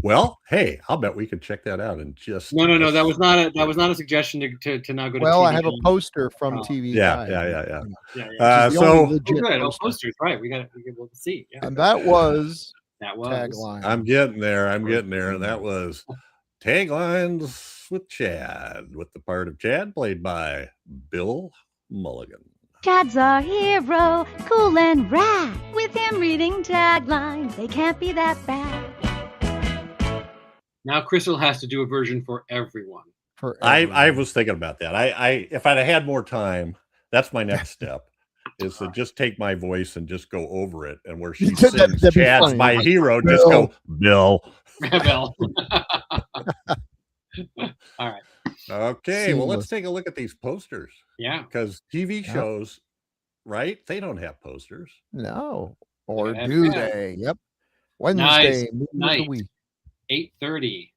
A: Well, hey, I'll bet we could check that out and just.
B: No. That was not a suggestion to now go to.
D: Well,
B: TV
D: I have a poster from TV Guide.
A: Yeah.
B: So good. Posters, right? We got to be able to see. Yeah.
D: And that was
B: tagline.
A: I'm getting there. And that was Taglines with Chad, with the part of Chad played by Bill Mulligan.
E: Chad's our hero, cool and rad. With him reading taglines, they can't be that bad.
B: Now Crystal has to do a version for everyone.
A: I was thinking about that. I if I'd had more time, that's my next step. Is to just take my voice and just go over it, and where she sings Chad's my hero, just go Bill.
B: Bill. All right.
A: Okay, well, let's take a look at these posters.
B: Yeah.
A: Because TV shows, right? They don't have posters.
D: No. Or do they? Yep. Wednesday
B: night,
D: of the week.
B: 8:30.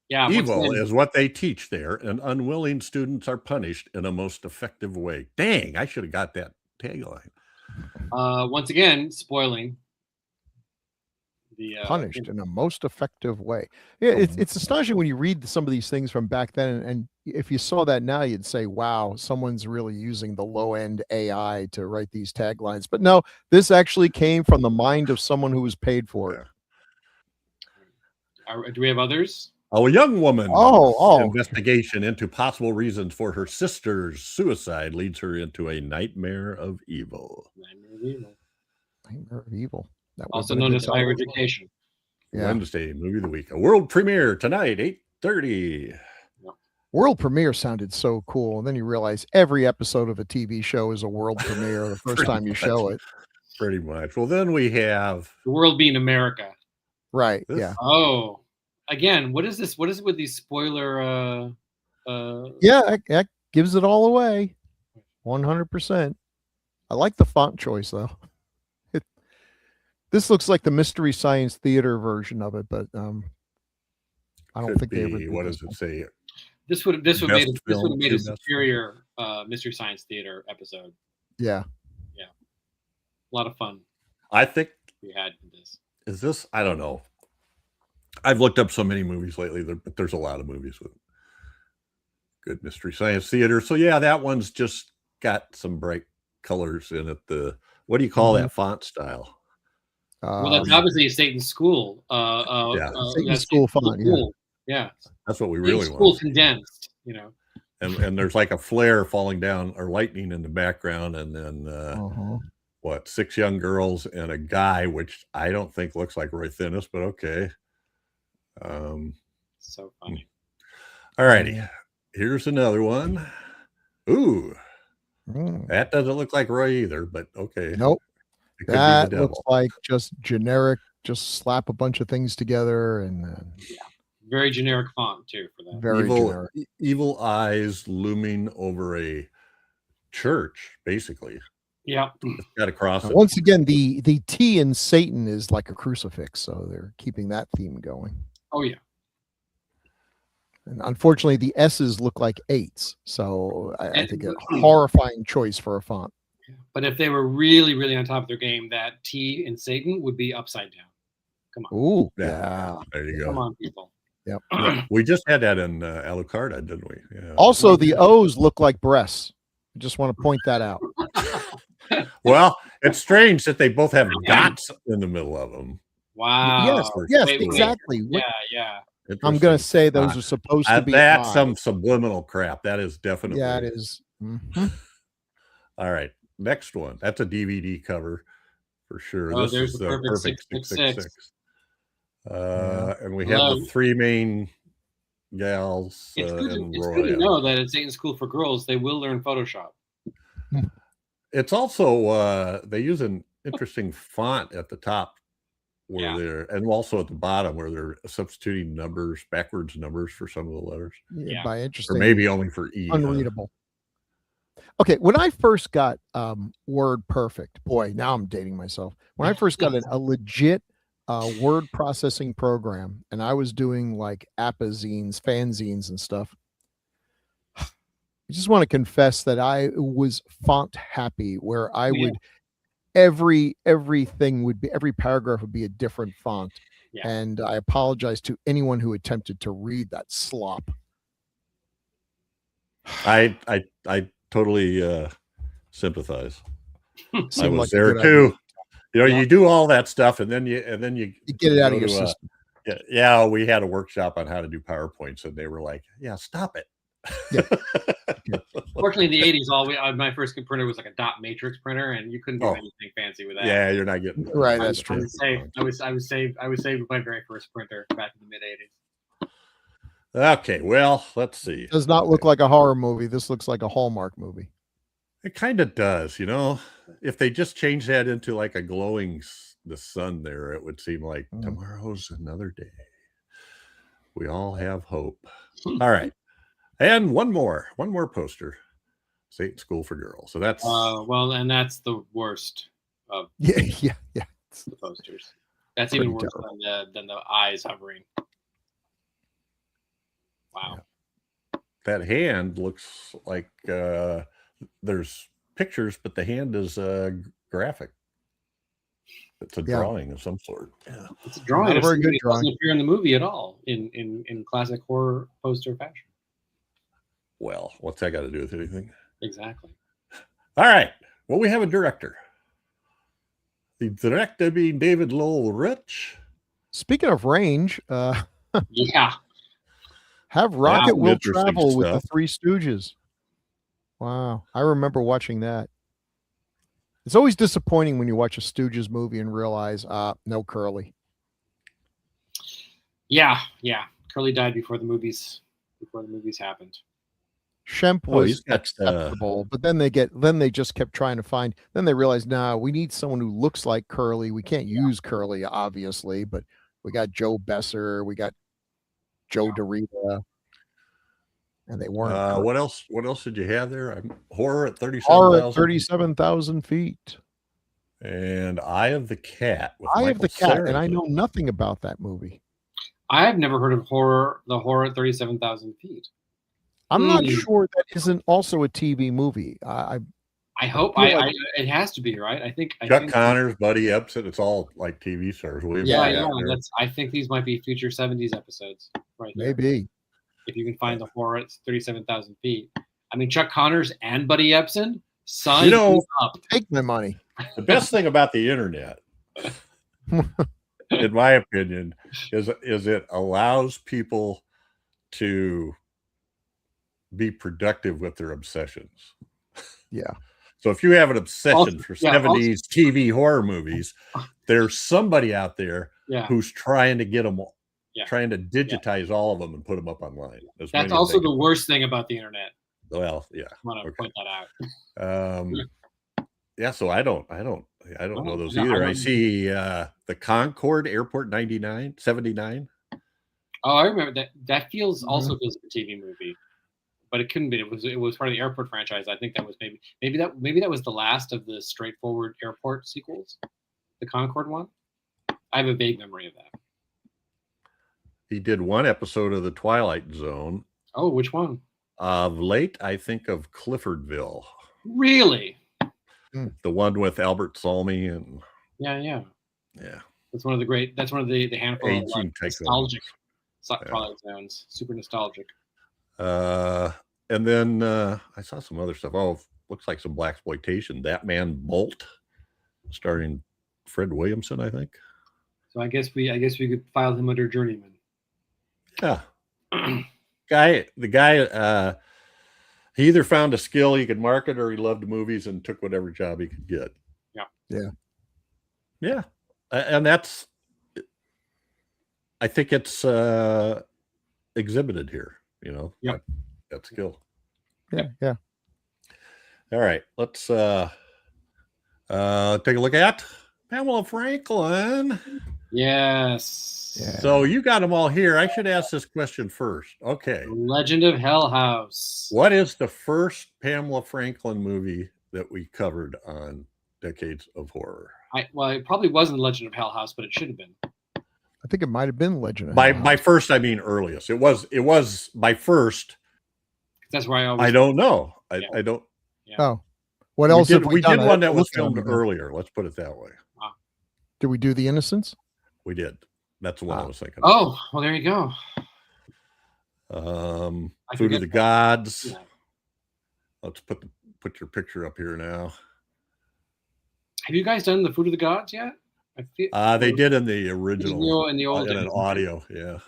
B: Yeah.
A: Evil is what they teach there, and unwilling students are punished in a most effective way. Dang, I should have got that tagline.
B: Once again, spoiling.
D: punished in a most effective way. Yeah, it's astonishing when you read some of these things from back then, and if you saw that now, you'd say, "Wow, someone's really using the low-end AI to write these taglines." But no, this actually came from the mind of someone who was paid for it.
B: Do we have others?
A: A young woman's
D: Oh.
A: investigation into possible reasons for her sister's suicide leads her into a nightmare of evil.
D: Nightmare of Evil. That
B: Also known as Higher Education.
A: Yeah. Wednesday movie of the week. A world premiere tonight, 8:30.
D: World premiere sounded so cool, and then you realize every episode of a TV show is a world premiere the first time you show it.
A: Pretty much. Well, then we have
B: the world being America.
D: Right. Yeah.
B: Oh, again, what is this? What is it with these spoiler?
D: Yeah, that gives it all away. 100%. I like the font choice though. This looks like the Mystery Science Theater version of it, but I don't think they ever.
A: What does it say?
B: This would have made a superior Mystery Science Theater episode.
D: Yeah.
B: Yeah. A lot of fun.
A: I think
B: we had this.
A: Is this? I don't know. I've looked up so many movies lately, but there's a lot of movies with good Mystery Science Theater. So yeah, that one's just got some bright colors in it. What do you call that font style?
B: Well, that's obviously Satan's School.
D: Satan's School font.
B: Yeah,
A: that's what we really want.
B: School condensed, you know.
A: And there's like a flare falling down or lightning in the background, and then 6 young girls and a guy, which I don't think looks like Roy Thinnes, but okay.
B: So funny.
A: All righty, here's another one. Ooh, that doesn't look like Roy either, but okay.
D: Nope. That looks like just generic, just slap a bunch of things together and
B: very generic font too for that.
D: Very generic.
A: Evil eyes looming over a church, basically.
B: Yeah.
A: Got to cross it.
D: Once again, the T in Satan is like a crucifix, so they're keeping that theme going.
B: Oh yeah.
D: And unfortunately, the S's look like 8s, so I think a horrifying choice for a font.
B: But if they were really, really on top of their game, that T in Satan would be upside down. Come on.
D: Ooh, yeah.
A: There you go.
B: Come on, people.
D: Yep.
A: We just had that in Alucarda, didn't we? Yeah.
D: Also, the O's look like breasts. I just want to point that out.
A: Well, it's strange that they both have dots in the middle of them.
B: Wow.
D: Yes, exactly.
B: Yeah.
D: I'm going to say those are supposed to be.
A: That's some subliminal crap. That is definitely.
D: Yeah, it is. Mm-hmm.
A: All right. Next one. That's a DVD cover for sure.
B: Oh,
A: this
B: there's
A: is
B: the perfect 666.
A: And we have the 3 main gals.
B: It's good
A: and
B: to know that at Satan's School for Girls, they will learn Photoshop.
A: It's also, they use an interesting font at the top where they're, and also at the bottom where they're substituting backwards numbers for some of the letters.
D: Yeah. By interesting.
A: Or maybe only for E.
D: Unreadable. Okay, when I first got Word Perfect, boy, now I'm dating myself. When I first got a legit word processing program, and I was doing like apazines, fanzines, and stuff, I just want to confess that I was font happy, where I would every paragraph would be a different font, and I apologize to anyone who attempted to read that slop.
A: I totally sympathize. I was
D: like
A: there too. You know, you do all that stuff, and then you
D: get it out of your system.
A: We had a workshop on how to do PowerPoints, and they were like, "Yeah, stop it."
B: Fortunately, in the '80s, my first printer was like a dot matrix printer, and you couldn't do anything fancy with that.
A: Yeah, you're not getting
D: right. That's true.
B: I was saved with my very first printer back in the mid '80s.
A: Okay, well, let's see.
D: It does not look like a horror movie. This looks like a Hallmark movie.
A: It kind of does, you know. If they just change that into like a glowing the sun there, it would seem like tomorrow's another day. We all have hope. All right. And one more poster. Satan's School for Girls. So that's
B: and that's the worst of
D: the
B: posters. That's even worse than the eyes hovering. Wow.
A: That hand looks like there's pictures, but the hand is graphic. It's a drawing of some sort. Yeah,
B: it's a drawing.
D: Not a very good
B: It
D: drawing.
B: doesn't appear in the movie at all in classic horror poster fashion.
A: Well, what's that got to do with anything?
B: Exactly.
A: All right. Well, we have a director. The director being David Lowell Rich.
D: Speaking of range,
B: Yeah.
D: Have Rocket
A: Some
D: Will
A: interesting
D: Travel with the
A: stuff.
D: Three Stooges. Wow. I remember watching that. It's always disappointing when you watch a Stooges movie and realize, no Curly.
B: Yeah. Curly died before the movies happened.
D: Shemp
A: Oh,
D: was
A: he's got,
D: acceptable, but then they just kept trying to find. Then they realized, we need someone who looks like Curly. We can't use Curly, obviously, but we got Joe Besser, we got Joe DeRita, and they weren't.
A: what else? What else did you have there? Horror at
D: 37,000.
A: 37,000.
D: Feet.
A: And Eye of the Cat. With
D: Eye of
A: Michael
D: the Cat,
A: Cera.
D: and I know nothing about that movie.
B: I've never heard of the horror at 37,000 feet.
D: I'm not sure that isn't also a TV movie.
B: I hope it has to be, right? I think
A: Connors, Buddy Epson. It's all like TV stars.
B: I think these might be future 70s episodes, right?
D: Maybe
B: if you can find the horror at 37,000 feet. I mean, Chuck Connors and Buddy Epson. Sign up.
D: Take my money.
A: The best thing about the internet, in my opinion, is it allows people to be productive with their obsessions.
D: Yeah.
A: So if you have an obsession for 70s TV horror movies, there's somebody out there who's trying to get them all, trying to digitize all of them and put them up online.
B: That's also the worst thing about the internet.
A: Well, yeah.
B: I want to point that out.
A: Yeah, so I don't know those either. I see the Concorde Airport 79.
B: Oh, I remember that. That also feels like a TV movie, but it couldn't be. It was part of the Airport franchise. I think that was maybe that was the last of the straightforward airport sequels. The Concorde one. I have a vague memory of that.
A: He did one episode of The Twilight Zone.
B: Oh, which one?
A: Of late, I think of Cliffordville.
B: Really?
A: The one with Albert Salmi and
B: yeah. That's one of the handful of nostalgic Twilight Zones. Super nostalgic.
A: And then I saw some other stuff. Oh, looks like some blaxploitation. That Man Bolt, starring Fred Williamson, I think.
B: So I guess we could file him under journeyman.
A: Yeah. The guy, he either found a skill he could market or he loved movies and took whatever job he could get. Yeah. And that's, I think it's exhibited here, that skill.
D: Yeah.
A: All right. Let's take a look at Pamela Franklin.
B: Yes.
D: Yeah.
A: So you got them all here. I should ask this question first. Okay.
B: Legend of Hell House.
A: What is the first Pamela Franklin movie that we covered on Decades of Horror?
B: It probably wasn't Legend of Hell House, but it should have been.
D: I think it might have been Legend of Hell House.
A: By first, I mean earliest. It was by first.
B: That's why
A: I don't know. I don't.
B: Yeah.
D: Oh, what else?
A: We did one that was filmed earlier. Let's put it that way.
D: Did we do The Innocents?
A: We did. That's the one I was thinking.
B: Oh, well, there you go.
A: Food of the Gods.
B: Yeah.
A: Let's put your picture up here now.
B: Have you guys done the Food of the Gods yet?
A: They did in the original.
B: In the old
A: in an audio. Yeah.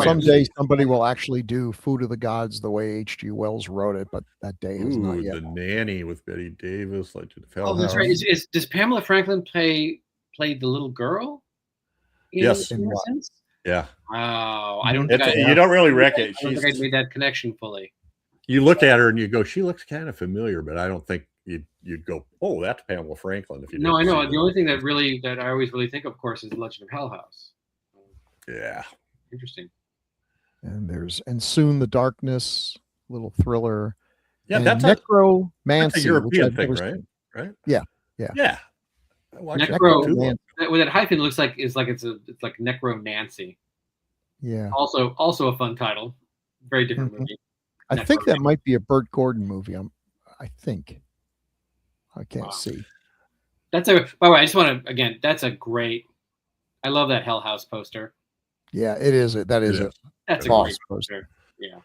D: Someday somebody will actually do Food of the Gods the way H.G. Wells wrote it, but that day is not yet.
A: The Nanny with Betty Davis, Legend of Hell House.
B: Oh, that's right. Does Pamela Franklin play the little girl?
A: Yes. Yeah.
B: Wow. I don't.
A: You don't really recognize.
B: I don't think I made that connection fully.
A: You look at her and you go, she looks kind of familiar, but I don't think you'd go, oh, that's Pamela Franklin. If you
B: no, I know. The only thing that I always really think of course, is Legend of Hell House.
A: Yeah.
B: Interesting.
D: And Soon the Darkness, little thriller.
A: Yeah,
D: that's Necromancy.
A: That's a European thing, right? Right?
D: Yeah.
B: Necro with that hyphen looks like it's like Necro Nancy.
D: Yeah.
B: Also a fun title. Very different movie.
D: I think that might be a Burt Gordon movie. I think. I can't see.
B: That's a. By the way, I just want to again. That's a great. I love that Hell House poster.
D: Yeah, it is. That is it.
B: That's a
D: False
B: great poster. Yeah.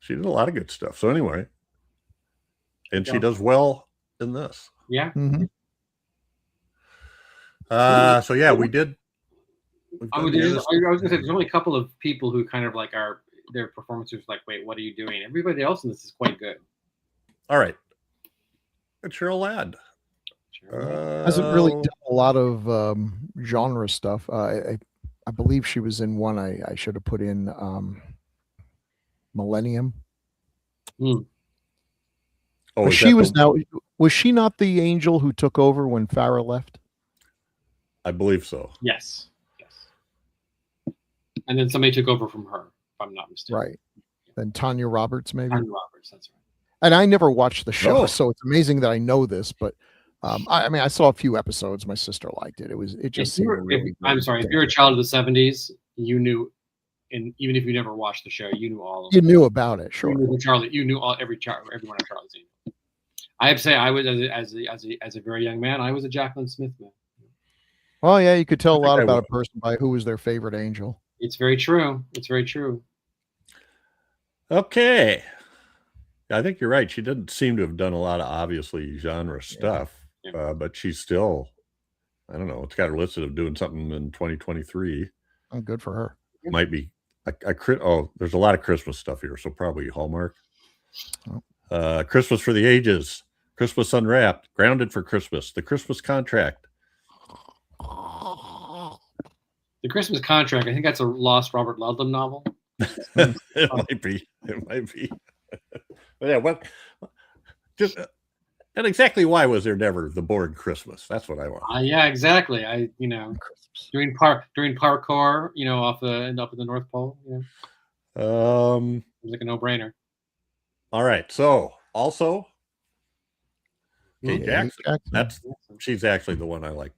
A: She did a lot of good stuff. So anyway, and she does well in this.
B: Yeah.
D: Mm-hmm.
A: So yeah, we did.
B: I was going to say there's only a couple of people who kind of like their performances like, wait, what are you doing? Everybody else in this is quite good.
A: All right. Cheryl Ladd.
D: Hasn't really done a lot of genre stuff. I believe she was in one I should have put in Millennium.
B: Mm.
A: Oh,
D: was she not the angel who took over when Farrah left?
A: I believe so.
B: Yes. And then somebody took over from her, if I'm not mistaken.
D: Right. Then Tanya Roberts, maybe.
B: Tanya Roberts, that's right.
D: And I never watched the show, so it's amazing that I know this. But I mean, I saw a few episodes. My sister liked it. It just seemed really.
B: I'm sorry. If you're a child of the '70s, you knew, and even if you never watched the show, you knew all of it.
D: You knew about it, sure.
B: You knew everyone of Charlie's Angels. I have to say, I was as a very young man, I was a Jacqueline Smith man.
D: Well, yeah, you could tell a lot about a person by who was their favorite angel.
B: It's very true. It's very true.
A: Okay. I think you're right. She didn't seem to have done a lot of obviously genre stuff, but she's still, I don't know, it's got her listed of doing something in 2023.
D: Oh, good for her.
A: Might be. There's a lot of Christmas stuff here, so probably Hallmark. Oh. Christmas for the Ages, Christmas Unwrapped, Grounded for Christmas, The Christmas Contract.
B: The Christmas Contract, I think that's a lost Robert Ludlum novel.
A: It might be. But yeah, what? Just and exactly why was there never the board Christmas? That's what I want.
B: Yeah, exactly. Doing parkour, up in the North Pole. It was like a no-brainer.
A: All right. So also, Kate Jackson. She's actually the one I like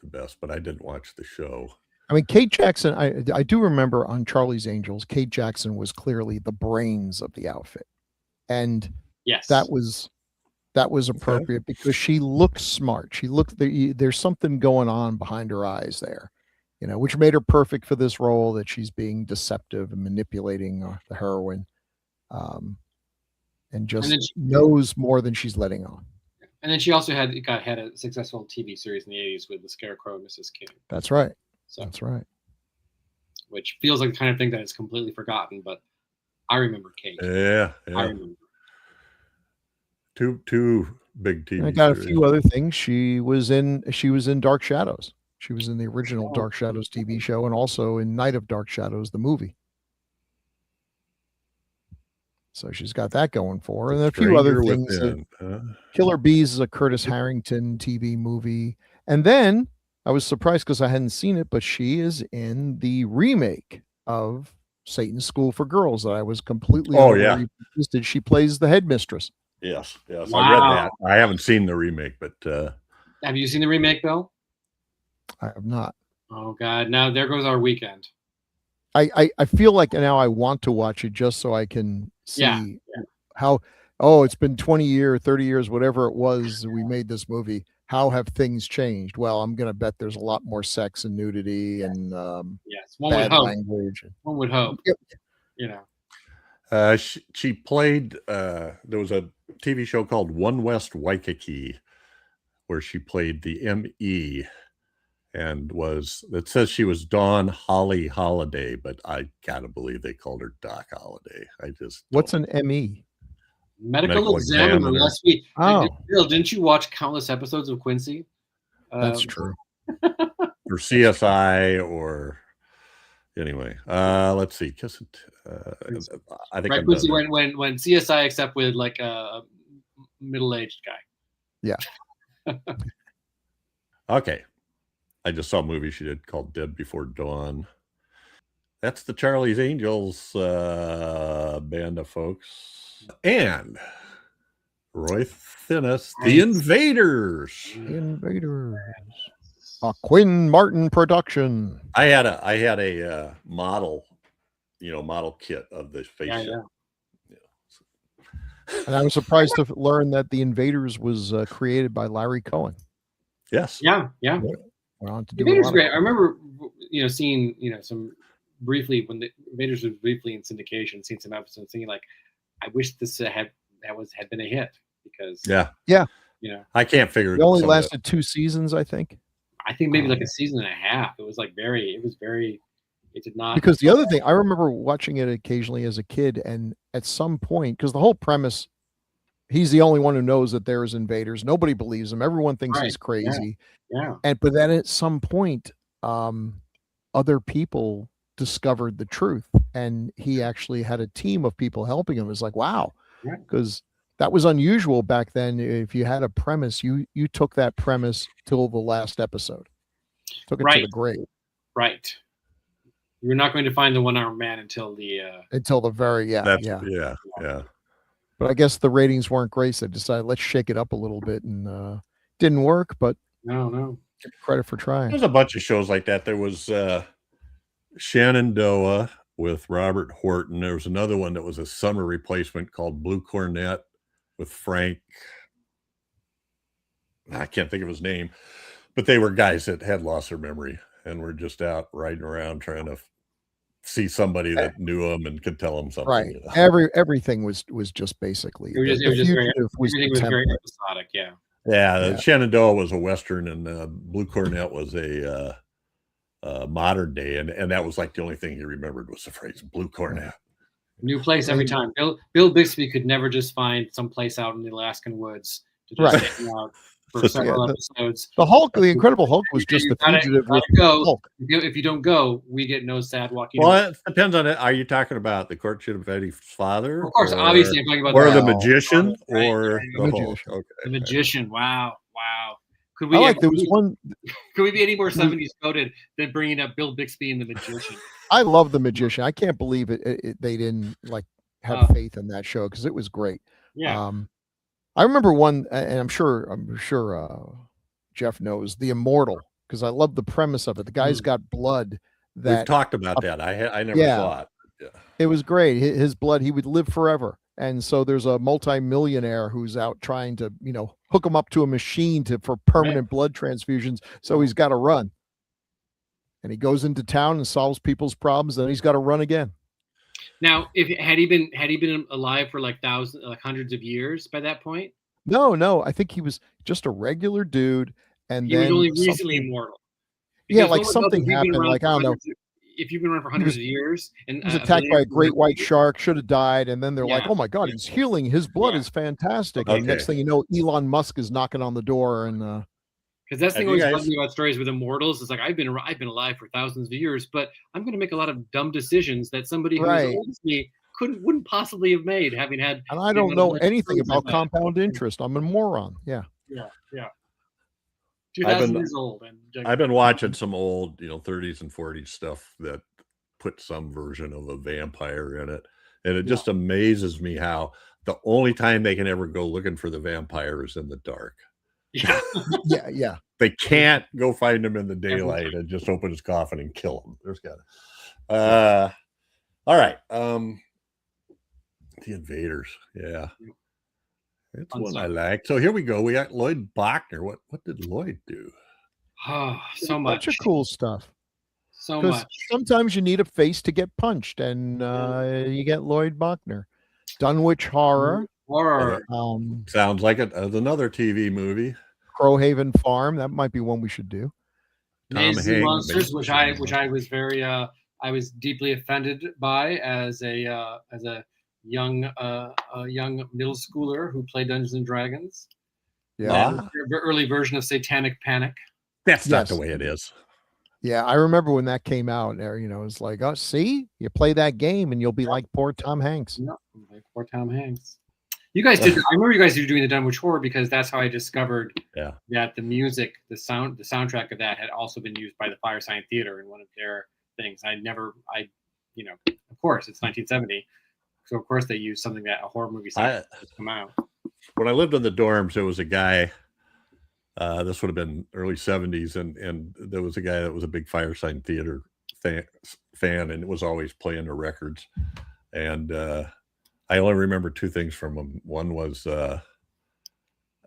A: the best, but I didn't watch the show.
D: I mean, Kate Jackson, I do remember on Charlie's Angels, Kate Jackson was clearly the brains of the outfit. And
B: yes,
D: that was appropriate because she looked smart. There's something going on behind her eyes there, which made her perfect for this role, that she's being deceptive and manipulating the heroine, and knows more than she's letting on.
B: And then she also had a successful TV series in the 80s with The Scarecrow and Mrs. King.
D: That's right.
B: So,
D: that's right.
B: Which feels like the kind of thing that is completely forgotten, but I remember Kate.
A: Yeah.
B: I remember.
A: Two big TV.
D: I got a few other things. She was in Dark Shadows. She was in the original Dark Shadows TV show, and also in Night of Dark Shadows, the movie. So she's got that going for her, and a few other things. Killer Bees is a Curtis Harrington TV movie, and then I was surprised because I hadn't seen it, but she is in the remake of Satan's School for Girls that I was completely interested. She plays the headmistress.
A: Yes.
B: Wow.
A: I read that. I haven't seen the remake, but
B: have you seen the remake, Bill?
D: I have not.
B: Oh God! Now there goes our weekend.
D: I feel like now I want to watch it just so I can see how. Oh, it's been 20 years, 30 years, whatever it was. We made this movie. How have things changed? Well, I'm going to bet there's a lot more sex and nudity and bad language.
B: One would hope.
A: She played. There was a TV show called One West Waikiki, where she played the ME, and it says she was Dawn Holly Holiday, but I gotta believe they called her Doc Holiday.
D: What's an ME?
B: Medical examiner. Last week. Bill, didn't you watch countless episodes of Quincy?
D: That's true.
A: Or CSI, or anyway. Let's see. I think
B: Quincy when CSI, except with like a middle-aged guy.
D: Yeah.
A: Okay. I just saw a movie she did called Dead Before Dawn. That's the Charlie's Angels band of folks. And Roy Thinnes, The Invaders.
D: A Quinn Martin production.
A: I had a model kit of the face.
D: And I was surprised to learn that The Invaders was created by Larry Cohen.
A: Yes.
B: Yeah.
D: Went on to do
B: Invaders great. I remember, seeing, some briefly when the Invaders was briefly in syndication, seeing some episodes, thinking like, I wish this had been a hit because
A: I can't figure
D: it only lasted 2 seasons, I think.
B: I think maybe like a season and a half. It was it did not.
D: Because the other thing, I remember watching it occasionally as a kid, and at some point, because the whole premise, he's the only one who knows that there's invaders. Nobody believes him. Everyone thinks he's crazy.
B: Yeah.
D: But then at some point, other people discovered the truth, and he actually had a team of people helping him. It was like, wow, because that was unusual back then. If you had a premise, you took that premise till the last episode, took it to the grave.
B: Right. You're not going to find the one-armed man until the very
A: yeah.
D: But I guess the ratings weren't great, so they decided let's shake it up a little bit, and didn't work. But
B: no,
D: give credit for trying.
A: There's a bunch of shows like that. There was Shenandoah with Robert Horton. There was another one that was a summer replacement called Blue Cornet with Frank. I can't think of his name, but they were guys that had lost their memory and were just out riding around trying to see somebody that knew them and could tell them something.
D: Right. Everything was just basically.
B: Everything was very episodic. Yeah.
A: Yeah. Shenandoah was a Western, and Blue Cornet was a modern day, and that was like the only thing he remembered was the phrase Blue Cornet.
B: New place every time. Bill Bixby could never just find some place out in the Alaskan woods to just hang out for several episodes.
D: The Incredible Hulk was just the fugitive with Hulk.
B: If you don't go, we get no sad walking.
A: Well, it depends on it. Are you talking about the courtship of Eddie's father?
B: Of course, obviously, I'm talking about
A: the magician or the Hulk.
B: Okay. The magician. Wow. Could
D: there was one.
B: Could we be any more 70s coded than bringing up Bill Bixby and the magician?
D: I love the magician. I can't believe they didn't have faith in that show because it was great.
B: Yeah.
D: I remember one, and I'm sure Jeff knows, The Immortal, because I love the premise of it. The guy's got blood that
A: we've talked about that. I never saw it. Yeah.
D: It was great. His blood, he would live forever. And so there's a multimillionaire who's out trying to, hook him up to a machine for permanent blood transfusions. So he's got to run. And he goes into town and solves people's problems. Then he's got to run again.
B: Now, had he been alive for hundreds of years by that point?
D: No. I think he was just a regular dude, and
B: he was only recently immortal.
D: Because something happened. I don't know.
B: If you've been around for hundreds of years, and
D: he was attacked by a great white shark, should have died, and then they're like, "Oh my God, he's healing. His blood is fantastic." And next thing you know, Elon Musk is knocking on the door, and
B: because that's the thing always bugs me about stories with immortals. It's like I've been alive for thousands of years, but I'm going to make a lot of dumb decisions that somebody who is old as me wouldn't possibly have made, having had.
D: And I don't know anything about compound interest. I'm a moron. Yeah.
B: 2,000 years old. And
A: I've been watching some old, 30s and 40s stuff that put some version of a vampire in it, and it just amazes me how the only time they can ever go looking for the vampire is in the dark.
B: Yeah.
D: They
A: can't go find him in the daylight and just open his coffin and kill him. There's got to. All right. The Invaders. Yeah. It's one I like. So here we go. We got Lloyd Bochner. What did Lloyd do?
B: Oh, so much.
D: Bunch of cool stuff.
B: So much.
D: Sometimes you need a face to get punched, and you get Lloyd Bochner. Dunwich Horror.
A: Sounds like it as another TV movie.
D: Crowhaven Farm. That might be one we should do.
B: Amazing Monsters, which I was very I was deeply offended by as a young middle schooler who played Dungeons and Dragons.
D: Yeah.
B: Early version of Satanic Panic.
A: That's not the way it is.
D: Yeah, I remember when that came out. It's like, oh, see, you play that game and you'll be like poor Tom Hanks.
B: No, like poor Tom Hanks. You guys did. I remember you guys were doing the Dunwich Horror because that's how I discovered that the music, the soundtrack of that had also been used by the Firesign Theater in one of their things. Of course, it's 1970. So of course they used something that a horror movie soundtrack has come out.
A: When I lived in the dorms, there was a guy. This would have been early 70s, and there was a guy that was a big Firesign Theater fan, and it was always playing the records. And I only remember two things from them. One was, and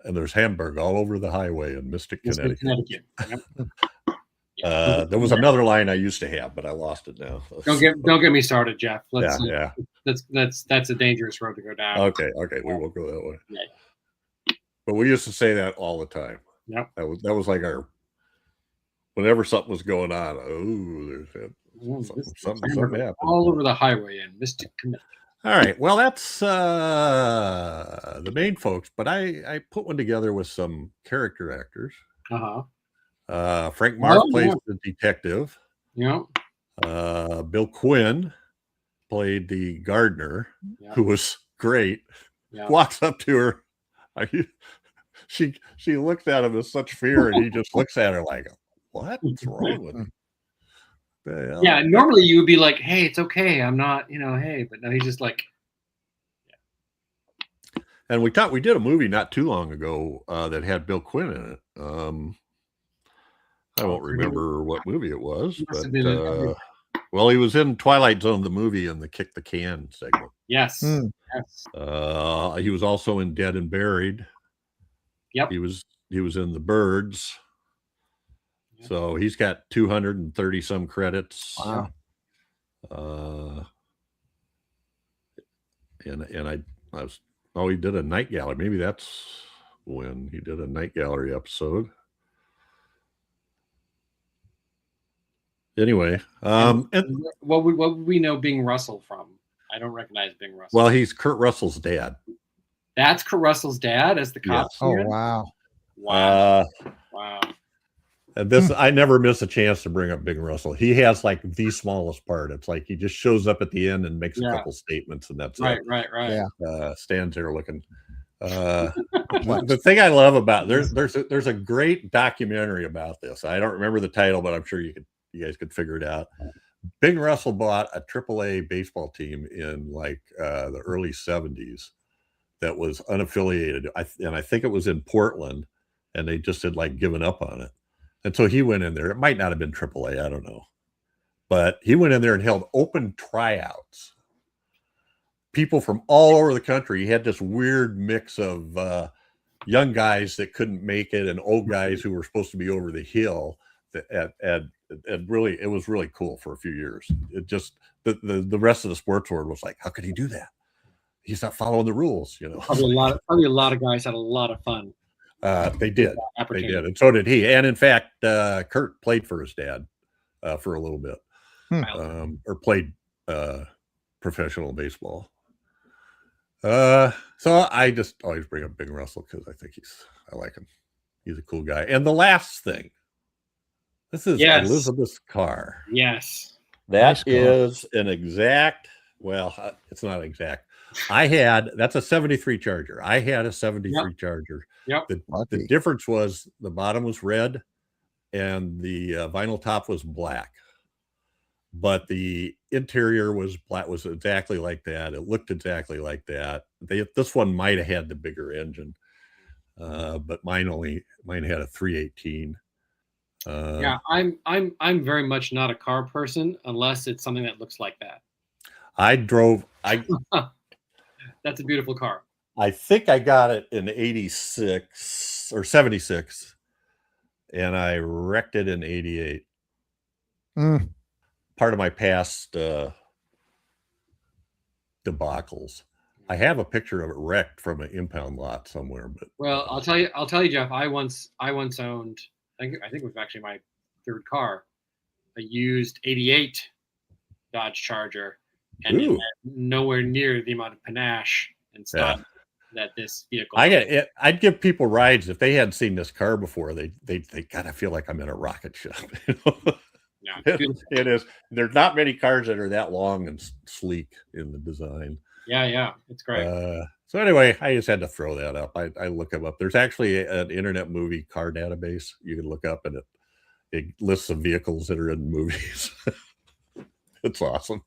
A: there's Hamburg all over the highway in Mystic, Connecticut.
B: Yep.
A: There was another line I used to have, but I lost it now.
B: Don't get me started, Jeff.
A: Yeah.
B: That's a dangerous road to go down.
A: Okay, we won't go that way. Yeah. But we used to say that all the time.
B: Yep.
A: That was like our, whenever something was going on. Oh, there's something happened
B: all over the highway in Mystic, Connecticut.
A: All right. Well, that's the main folks, but I put one together with some character actors. Frank Marth plays the detective.
B: Yeah.
A: Bill Quinn played the gardener, who was great. Yeah. Walks up to her. She looks at him with such fear, and he just looks at her like, "What's wrong with him?"
B: Yeah, normally you would be like, "Hey, it's okay. I'm not, hey," but no, he's just like.
A: Yeah. And we did a movie not too long ago that had Bill Quinn in it. I won't remember what movie it was, but well, he was in Twilight Zone, the movie, in the Kick the Can segment.
B: Yes.
A: Yes. He was also in Dead and Buried.
B: Yep.
A: He was in The Birds. Yep. So he's got 230 some credits.
D: Wow.
A: And I was, he did a Night Gallery. Maybe that's when he did a Night Gallery episode. Anyway,
B: and what would we know Bing Russell from? I don't recognize Bing Russell.
A: Well, he's Kurt Russell's dad.
B: That's Kurt Russell's dad as the cop.
A: Yes.
D: Oh, wow.
B: Wow.
A: And this, I never miss a chance to bring up Bing Russell. He has like the smallest part. It's like he just shows up at the end and makes a couple statements, and that's
B: right.
A: it.
B: Right.
A: Yeah. Stands there looking. The thing I love about there's a great documentary about this. I don't remember the title, but I'm sure you guys could figure it out. Bing Russell bought a AAA baseball team in like the early 70s that was unaffiliated. And I think it was in Portland, and they just had like given up on it. And so he went in there. It might not have been AAA, I don't know. But he went in there and held open tryouts. People from all over the country. He had this weird mix of young guys that couldn't make it and old guys who were supposed to be over the hill. And really, it was really cool for a few years. It just, the rest of the sports world was like, how could he do that? He's not following the rules,
B: Probably a lot of guys had a lot of fun.
A: They did, and so did he. And in fact, Kurt played for his dad for a little bit, or played professional baseball. So I just always bring up Bing Russell because I like him. He's a cool guy. And the last thing, this is Elizabeth's car.
B: Yes,
A: that is an exact. Well, it's not exact. That's a 73 Charger. I had a 73 Charger.
B: Yep.
A: The difference was the bottom was red and the vinyl top was black, but the interior was black, was exactly like that. It looked exactly like that. This one might have had the bigger engine, but mine had a 318.
B: I'm very much not a car person unless it's something that looks like that. That's a beautiful car.
A: I think I got it in 86 or 76, and I wrecked it in 88. Part of my past debacles. I have a picture of it wrecked from an impound lot somewhere. But
B: I'll tell you, Jeff. I once owned. I think it was actually my third car, a used '88 Dodge Charger, and it had nowhere near the amount of panache and stuff that this vehicle.
A: I'd give people rides if they hadn't seen this car before. They gotta feel like I'm in a rocket ship.
B: Yeah,
A: it is. There's not many cars that are that long and sleek in the design.
B: Yeah, it's great.
A: So anyway, I just had to throw that up. I look them up. There's actually an internet movie car database you can look up, and it lists the vehicles that are in movies. It's awesome.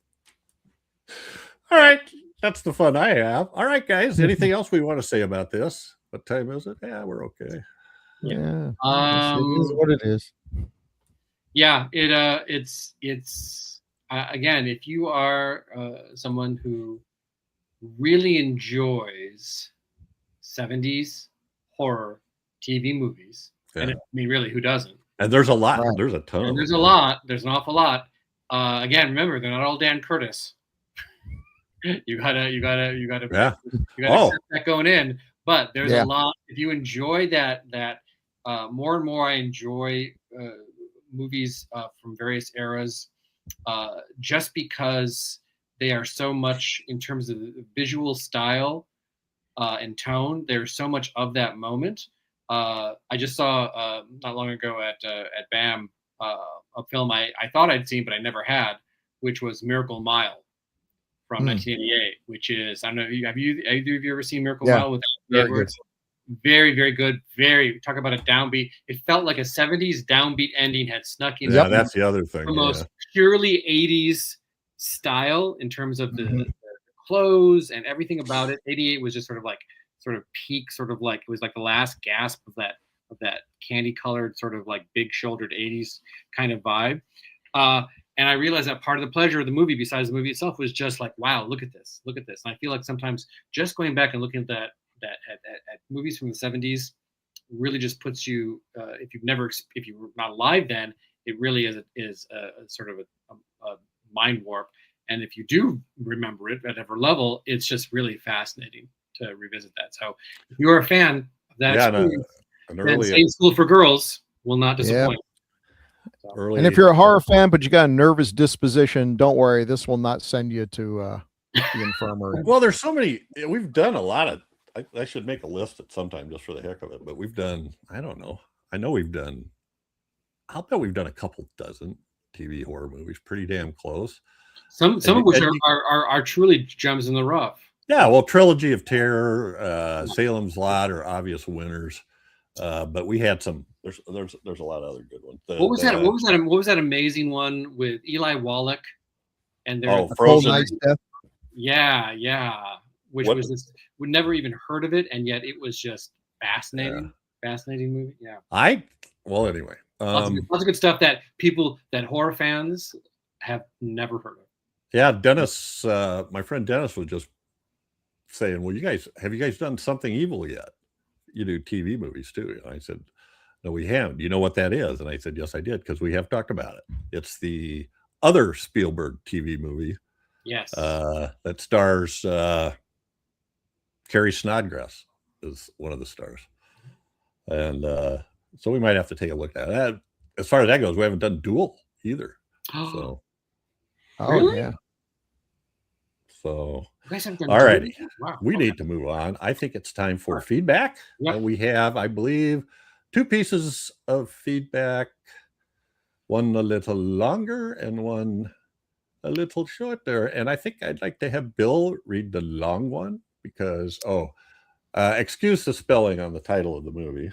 A: All right, that's the fun I have. All right, guys. Anything else we want to say about this? What time is it? Yeah, we're okay.
D: Yeah. It is what it is.
B: Yeah, it's again, if you are someone who really enjoys 70s horror TV movies, and I mean, really, who doesn't?
A: And there's a lot. Right. There's a ton.
B: And there's a lot. There's an awful lot. Again, remember, they're not all Dan Curtis. You gotta accept that going in. But there's a lot. If you enjoy that more and more, I enjoy movies from various eras, just because they are so much in terms of visual style and tone. There's so much of that moment. I just saw not long ago at BAM a film I thought I'd seen but I never had, which was Miracle Mile from 1988. Which is, I don't know, have you ever seen Miracle Mile with Edwards? Very, very good. Very, talk about a downbeat. It felt like a 70s downbeat ending had snuck in.
A: Yeah, that's the other thing.
B: Almost purely 80s style in terms of the clothes and everything about it. 88 was just sort of peak, sort of like, it was like the last gasp of that candy colored, sort of like big shouldered 80s kind of vibe. And I realized that part of the pleasure of the movie, besides the movie itself, was just like, wow, look at this. And I feel like sometimes just going back and looking at that at movies from the 70s really just puts you, if you were not alive then, it really is a sort of a mind warp. And if you do remember it at every level, it's just really fascinating to revisit that. So if you're a fan of that experience, then Safe School for Girls will not disappoint.
D: So. And if you're a horror fan, but you got a nervous disposition, don't worry. This will not send you to the infirmary.
A: Well, there's so many. We've done a lot of. I should make a list at some time just for the heck of it. But we've done. I don't know. I know we've done. I'll bet we've done a couple dozen TV horror movies. Pretty damn close.
B: Some of which are truly gems in the rough.
A: Yeah, well, Trilogy of Terror, Salem's Lot are obvious winners. But we had some. There's a lot of other good ones.
B: What was that amazing one with Eli Wallach? And
A: Frozen.
B: Yeah. Which was this? We'd never even heard of it, and yet it was just fascinating. Fascinating movie. Yeah.
A: Anyway,
B: lots of good stuff that horror fans have never heard of.
A: Yeah, Dennis, my friend Dennis was just saying, "Well, have you guys done Something Evil yet? You do TV movies too." And I said, "No, we haven't. Do you know what that is?" And I said, "Yes, I did, because we have talked about it. It's the other Spielberg TV movie.
B: Yes.
A: That stars Carrie Snodgrass is one of the stars. And so we might have to take a look at that. As far as that goes, we haven't done Duel either. So.
B: Really?
D: Yeah.
A: So, all righty.
B: Wow.
A: We need to move on. I think it's time for feedback. Yep. We have, I believe, 2 pieces of feedback, one a little longer and one a little shorter. And I think I'd like to have Bill read the long one because, excuse the spelling on the title of the movie.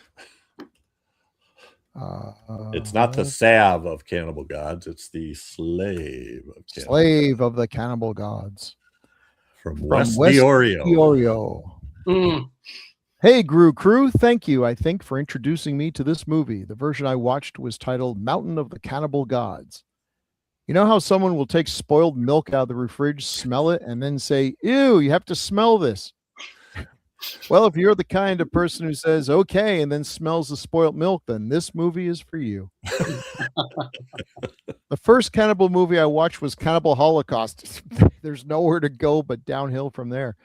A: It's not the salve of cannibal gods. It's the slave
D: of the cannibal gods.
A: From West Diorio.
D: Hey, Gru Crew. Thank you, I think, for introducing me to this movie. The version I watched was titled Mountain of the Cannibal Gods. You know how someone will take spoiled milk out of the fridge, smell it, and then say, "Ew, you have to smell this." Well, if you're the kind of person who says, "Okay," and then smells the spoiled milk, then this movie is for you. The first cannibal movie I watched was Cannibal Holocaust. There's nowhere to go but downhill from there,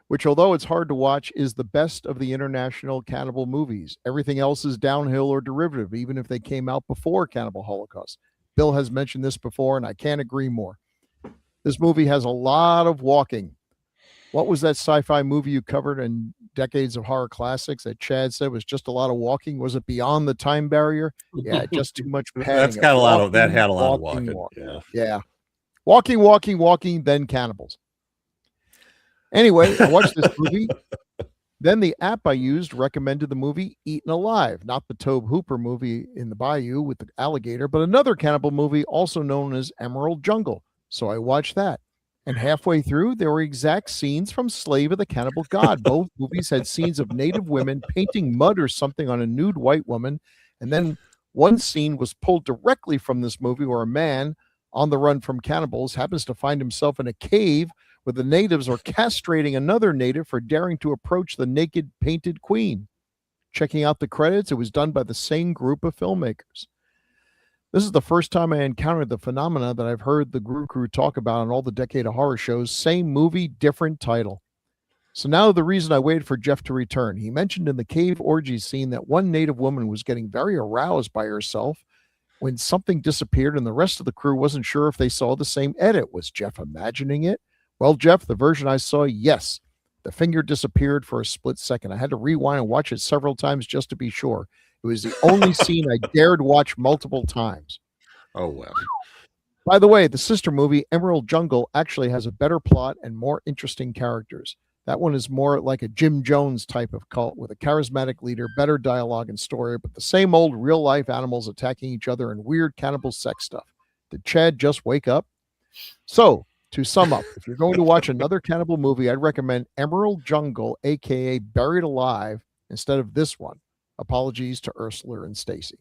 D: which, although it's hard to watch, is the best of the international cannibal movies. Everything else is downhill or derivative, even if they came out before Cannibal Holocaust. Bill has mentioned this before, and I can't agree more. This movie has a lot of walking. What was that sci-fi movie you covered in Decades of Horror Classics that Chad said was just a lot of walking? Was it Beyond the Time Barrier? Yeah, just too much padding.
A: That's got a lot of that. Had a lot of walking.
D: Yeah. Walking, then cannibals. Anyway, I watched this movie. Then the app I used recommended the movie Eaten Alive, not the Tobe Hooper movie in the bayou with the alligator, but another cannibal movie also known as Emerald Jungle. So I watched that. And halfway through, there were exact scenes from Slave of the Cannibal God. Both movies had scenes of native women painting mud or something on a nude white woman. And then one scene was pulled directly from this movie where a man on the run from cannibals happens to find himself in a cave where the natives are castrating another native for daring to approach the naked painted queen. Checking out the credits, it was done by the same group of filmmakers. This is the first time I encountered the phenomena that I've heard the Guru Crew talk about on all the Decade of Horror shows. Same movie, different title. So now the reason I waited for Jeff to return. He mentioned in the cave orgy scene that one native woman was getting very aroused by herself when something disappeared and the rest of the crew wasn't sure if they saw the same edit. Was Jeff imagining it? Well, Jeff, the version I saw, yes. The finger disappeared for a split second. I had to rewind and watch it several times just to be sure. It was the only scene I dared watch multiple times.
A: Oh, well.
D: By the way, the sister movie, Emerald Jungle, actually has a better plot and more interesting characters. That one is more like a Jim Jones type of cult with a charismatic leader, better dialogue and story, but the same old real-life animals attacking each other and weird cannibal sex stuff. Did Chad just wake up? So, to sum up, if you're going to watch another cannibal movie, I'd recommend Emerald Jungle, a.k.a. Buried Alive, instead of this one. Apologies to Ursula and Stacy.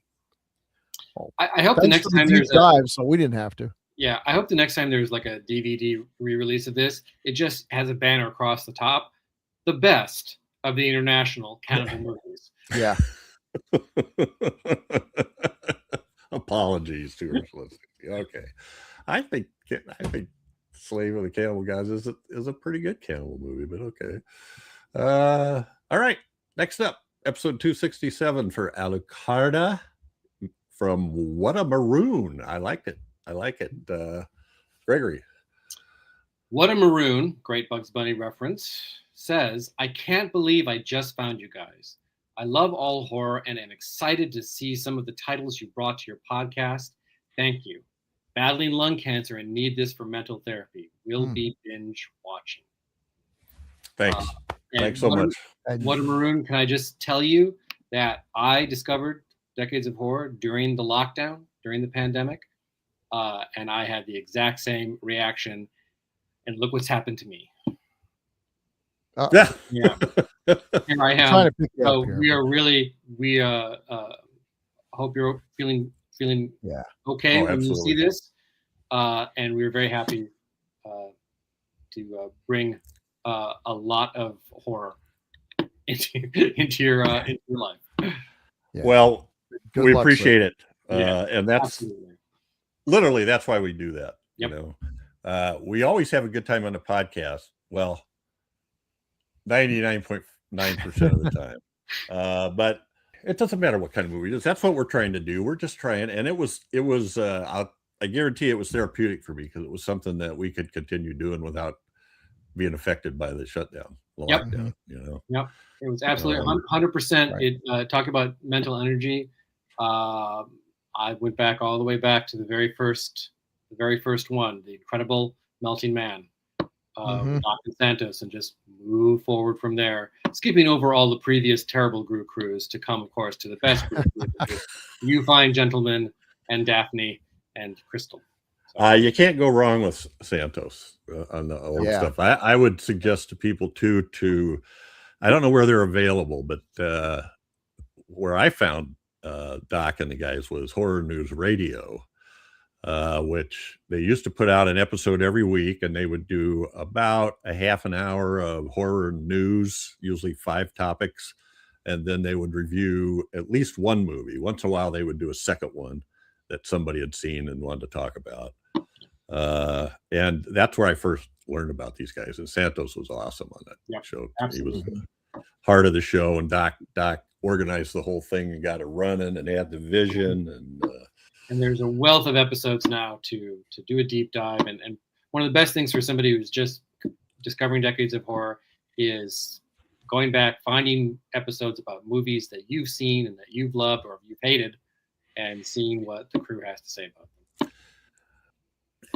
D: Well,
B: I hope the next time there's
D: dive, so we didn't have to.
B: Yeah, I hope the next time there's like a DVD re-release of this, it just has a banner across the top, the best of the international cannibal movies.
D: Yeah.
A: Apologies to Ursula. Okay, I think Slave of the Cannibal Guys is a pretty good cannibal movie, but okay. All right, next up, episode 267 for Alucarda from What a Maroon. I like it. Gregory.
B: What a Maroon, great Bugs Bunny reference, says, I can't believe I just found you guys. I love all horror and am excited to see some of the titles you brought to your podcast. Thank you. Battling lung cancer and need this for mental therapy. We'll be binge watching.
A: Thanks. Thanks so much.
B: What a Maroon, can I just tell you that I discovered Decades of Horror during the lockdown, during the pandemic, and I had the exact same reaction. And look what's happened to me.
A: Yeah.
B: Here I am. So we hope you're feeling okay when you see this. And we're very happy to bring a lot of horror into your life.
A: Yeah. Well, we appreciate it.
B: Yeah,
A: and that's absolutely. Literally, that's why we do that.
B: Yep.
A: You know, we always have a good time on the podcast. Well, 99.9% of the time. But it doesn't matter what kind of movie it is. That's what we're trying to do. We're just trying. And it was I guarantee it was therapeutic for me because it was something that we could continue doing without being affected by the shutdown, lockdown, you know?
B: Yep. It was absolutely 100%. Right. It talk about mental energy. I went back all the way back to the very first one, The Incredible Melting Man, Dr. Santos, and just move forward from there, skipping over all the previous terrible Gru crews to come, of course, to the best Gru crew, you fine gentlemen, and Daphne and Crystal. So,
A: you can't go wrong with Santos on the old stuff. I would suggest to people too, I don't know where they're available, but where I found Doc and the guys was Horror News Radio, which they used to put out an episode every week, and they would do about a half an hour of horror news, usually 5 topics, and then they would review at least one movie. Once in a while, they would do a second one that somebody had seen and wanted to talk about. And that's where I first learned about these guys. And Santos was awesome on that show.
B: Absolutely.
A: He was the heart of the show, and Doc organized the whole thing and got it running and had the vision.
B: And there's a wealth of episodes now to do a deep dive. And one of the best things for somebody who's just discovering Decades of Horror is going back, finding episodes about movies that you've seen and that you've loved or you've hated, and seeing what the crew has to say about them.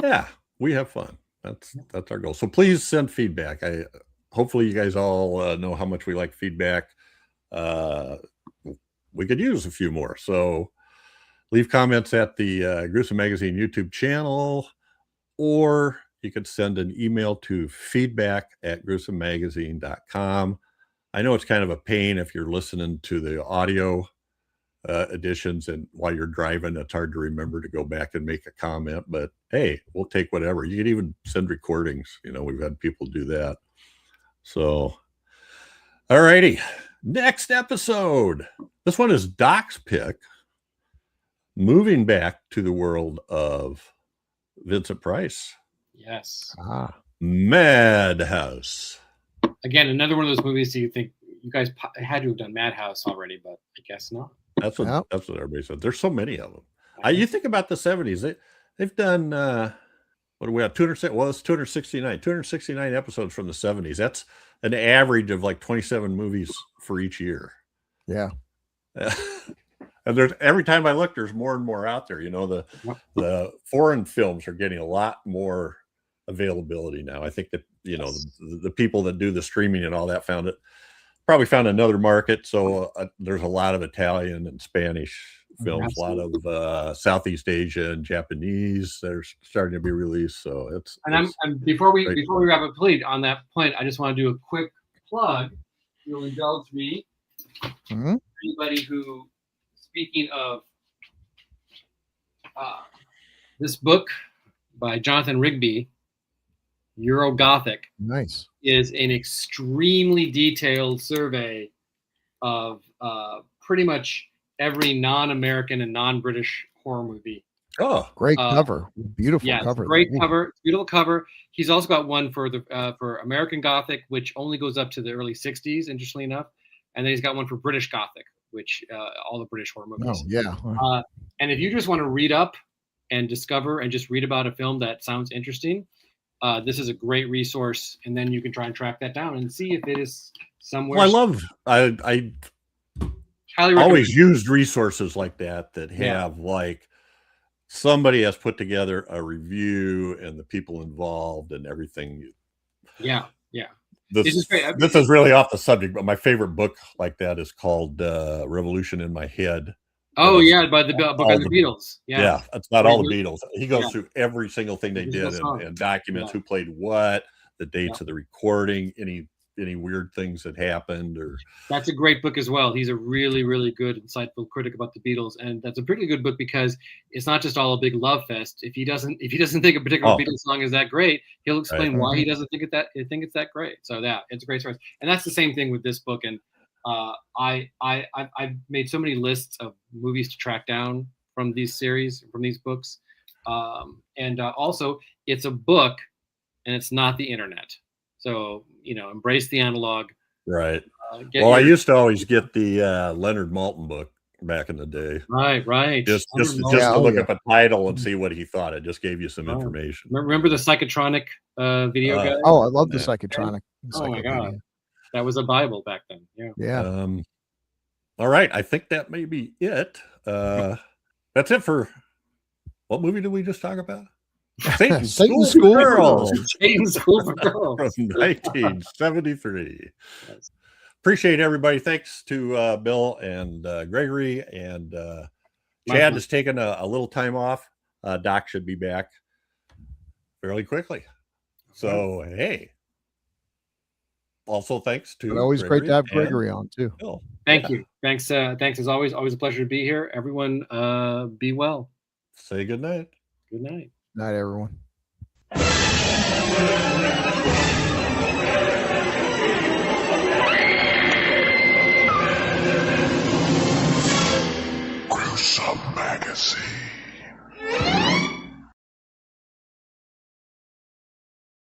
A: Yeah, we have fun. That's our goal. So please send feedback. Hopefully you guys all know how much we like feedback. We could use a few more. So leave comments at the Gruesome Magazine YouTube channel, or you could send an email to feedback@gruesomemagazine.com. I know it's kind of a pain if you're listening to the audio editions, and while you're driving, it's hard to remember to go back and make a comment. But hey, we'll take whatever. You can even send recordings. We've had people do that. So, all righty. Next episode. This one is Doc's pick. Moving back to the world of Vincent Price.
B: Yes.
A: Madhouse.
B: Again, another one of those movies that you think you guys had to have done Madhouse already, but I guess not.
A: That's what everybody said. There's so many of them. You think about the 70s. They've done what do we have? 200. Well, it's 269 episodes from the 70s. That's an average of like 27 movies for each year.
D: Yeah.
A: And there's every time I look, there's more and more out there. The foreign films are getting a lot more availability now. I think that the people that do the streaming and all that probably found another market. So there's a lot of Italian and Spanish films,
B: Absolutely.
A: a lot of Southeast Asia and Japanese that are starting to be released. So it's
B: before we wrap up, please, on that point, I just want to do a quick plug. You'll indulge me.
D: Mm-hmm.
B: Anybody who, speaking of this book by Jonathan Rigby, Euro Gothic,
D: nice,
B: is an extremely detailed survey of pretty much every non-American and non-British horror movie.
A: Oh,
D: great cover, beautiful cover,
B: great cover, beautiful cover. He's also got one for for American Gothic, which only goes up to the early '60s, interestingly enough, and then he's got one for British Gothic, which all the British horror movies.
D: Oh, yeah.
B: And if you just want to read up and discover and just read about a film that sounds interesting, this is a great resource, and then you can try and track that down and see if it is somewhere.
A: Well, I always used resources like that have like somebody has put together a review and the people involved and everything.
B: Yeah.
A: This is really off the subject, but my favorite book like that is called Revolution in My Head.
B: Oh, yeah, by the book on the Beatles.
A: Yeah, it's not all the Beatles. He goes through every single thing they did and documents who played what, the dates of the recording, any weird things that happened. Or
B: that's a great book as well. He's a really, really good, insightful critic about the Beatles, and that's a pretty good book because it's not just all a big love fest. If he doesn't think a particular Beatles song is that great, he'll explain why he doesn't think it's that great. So yeah, it's a great source, and that's the same thing with this book. And I've made so many lists of movies to track down from these series, from these books, and also it's a book, and it's not the internet. So embrace the analog.
A: Right. I used to always get the Leonard Maltin book back in the day.
B: Right.
A: Just to look up a title and see what he thought. It just gave you some information.
B: Remember the Psychotronic video guide?
D: Oh, I love the Psychotronic.
B: Oh my God. That was a Bible back then.
D: Yeah.
A: All right. I think that may be it. That's it for what movie did we just talk about? Satan's School for Girls.
B: Satan's School for Girls.
A: From 1973. Yes. Appreciate everybody. Thanks to Bill and Gregory. And Chad has taken a little time off. Doc should be back fairly quickly. So, hey. Also, thanks to
D: always Gregory great to have Gregory on, too.
B: Bill. Thank you. Thanks as always. Always a pleasure to be here. Everyone, be well.
A: Say good night.
B: Good night.
D: Night, everyone.
C: Gruesome Magazine.